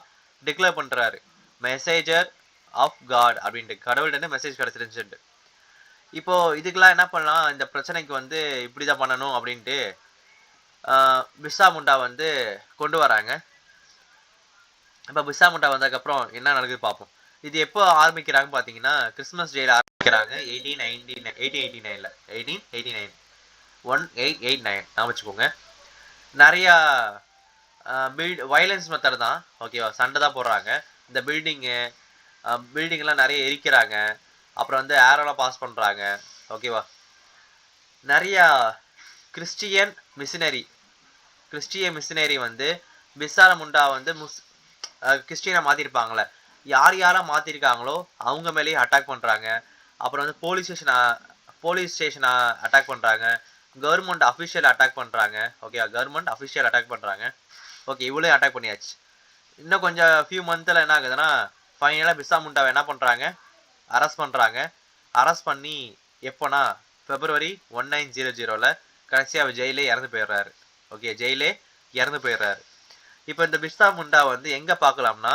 டிக்ளேர் பண்றாரு, மெசேஜர் ஆஃப் காட் அப்படின்ட்டு. கடவுள்கிட்ட மெசேஜ் கிடைச்சிருந்துச்சுட்டு. இப்போ இதுக்கெல்லாம் என்ன பண்ணலாம்? இந்த பிரச்சனைக்கு வந்து இப்படிதான் பண்ணணும் அப்படின்ட்டு பிர்சா முண்டா வந்து கொண்டு வராங்க. இப்போ பிர்சா முண்டா வந்ததுக்கப்புறம் என்ன நடக்குது பார்ப்போம். இது எப்போ ஆரம்பிக்கிறாங்க பார்த்தீங்கன்னா, கிறிஸ்மஸ் டேல ஆரம்பிக்கிறாங்க. 1889ல 1889 நான் வச்சுக்கோங்க. நிறையா வயலன்ஸ் மெத்தட் தான். ஓகேவா? சண்டை தான் போடுறாங்க. இந்த பில்டிங்லாம் நிறைய எரிக்கிறாங்க. அப்புறம் வந்து ஏரோலாம் பாஸ் பண்ணுறாங்க. ஓகேவா? நிறையா கிறிஸ்டியன் மிஷினரி வந்து பிசார முண்டா வந்து கிறிஸ்டியனை மாற்றிருப்பாங்களே, யார் யாரெல்லாம் மாற்றிருக்காங்களோ அவங்க மேலேயே அட்டாக் பண்ணுறாங்க. அப்புறம் வந்து போலீஸ் ஸ்டேஷனை அட்டாக் பண்ணுறாங்க. கவர்மெண்ட் அஃபிஷியல் அட்டாக் பண்ணுறாங்க. ஓகே, கவர்மெண்ட் அஃபிஷியல் அட்டாக் பண்ணுறாங்க. ஓகே, இவ்வளோ அட்டாக் பண்ணியாச்சு. இன்னும் கொஞ்சம் ஃபியூ மந்த்தில் என்ன ஆகுதுன்னா, ஃபைனலாக பிர்சா முண்டாவை என்ன பண்ணுறாங்க? அரெஸ்ட் பண்ணுறாங்க. அரெஸ்ட் பண்ணி எப்போனா பிப்ரவரி 1900ல கடைசியாக ஜெயிலே இறந்து போயிடுறாரு. ஓகே, ஜெயிலே இறந்து போயிடுறாரு. இப்போ இந்த பிர்சா முண்டா வந்து எங்கே பார்க்கலாம்னா,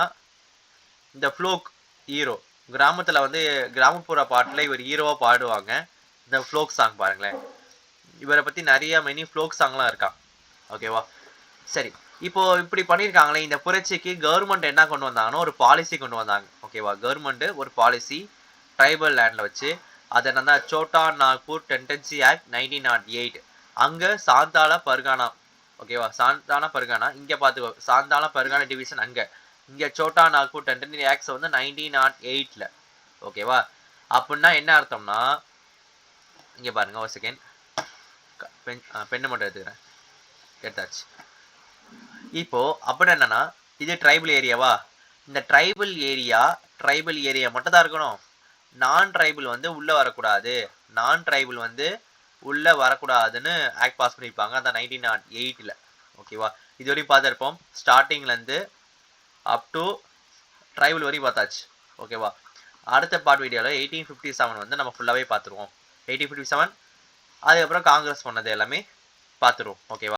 இந்த ஃப்ளோக் ஹீரோ கிராமத்தில் வந்து கிராமப்புற பாட்டில் இவர் ஹீரோவாக பாடுவாங்க. இந்த ஃப்ளோக் சாங் பாருங்களேன். இவரை பற்றி நிறைய மெனி ஃப்ளோக் சாங்லாம் இருக்கான். ஓகேவா? சரி, இப்போ இப்படி பண்ணியிருக்காங்களே, இந்த புரட்சிக்கு கவர்மெண்ட் என்ன கொண்டு வந்தாங்கன்னா ஒரு பாலிசி கொண்டு வந்தாங்க. ஓகேவா? கவர்மெண்ட் ஒரு பாலிசி ட்ரைபல் லேண்டில் வச்சு, அது என்னன்னா சோட்டா நாக்பூர் டென்டன்சி ஆக்ட் 1908. அங்கே சாந்தால பர்கானா. ஓகேவா? சாந்தானா பர்கானா இங்கே பார்த்துக்கோ, சாந்தானா பர்கானா டிவிஷன் அங்கே. இங்கே சோட்டா நாக்பூர் டென்டன்சி ஆக்ட்ஸ் வந்து 1908. ஓகேவா? அப்படின்னா என்ன அர்த்தம்னா, இங்கே பாருங்க ஒரு செகண்ட், பெண்ணு மட்டும் எடுத்துக்கிறேன், எடுத்தாச்சு. இப்போ அப்படி என்னன்னா, இது ட்ரைபல் ஏரியாவா? இந்த ட்ரைபல் ஏரியா மட்டும் தான் இருக்கணும். நான் ட்ரைபல் வந்து உள்ள வரக்கூடாது. நான் ட்ரைபல் வந்து உள்ள வரக்கூடாதுன்னு ஆக்ட் பாஸ் பண்ணியிருப்பாங்க அந்த 1908. ஓகேவா? இது வரையும் பார்த்துருப்போம். ஸ்டார்டிங்லேருந்து அப் டு ட்ரைபல் வரையும் பார்த்தாச்சு. ஓகேவா? அடுத்த பார்ட் வீடியோவில் 1857 வந்து நம்ம ஃபுல்லாகவே பார்த்துருவோம். 1857 அதுக்கப்புறம் காங்கிரஸ் பண்ணது எல்லாமே பார்த்துருவோம். ஓகேவா?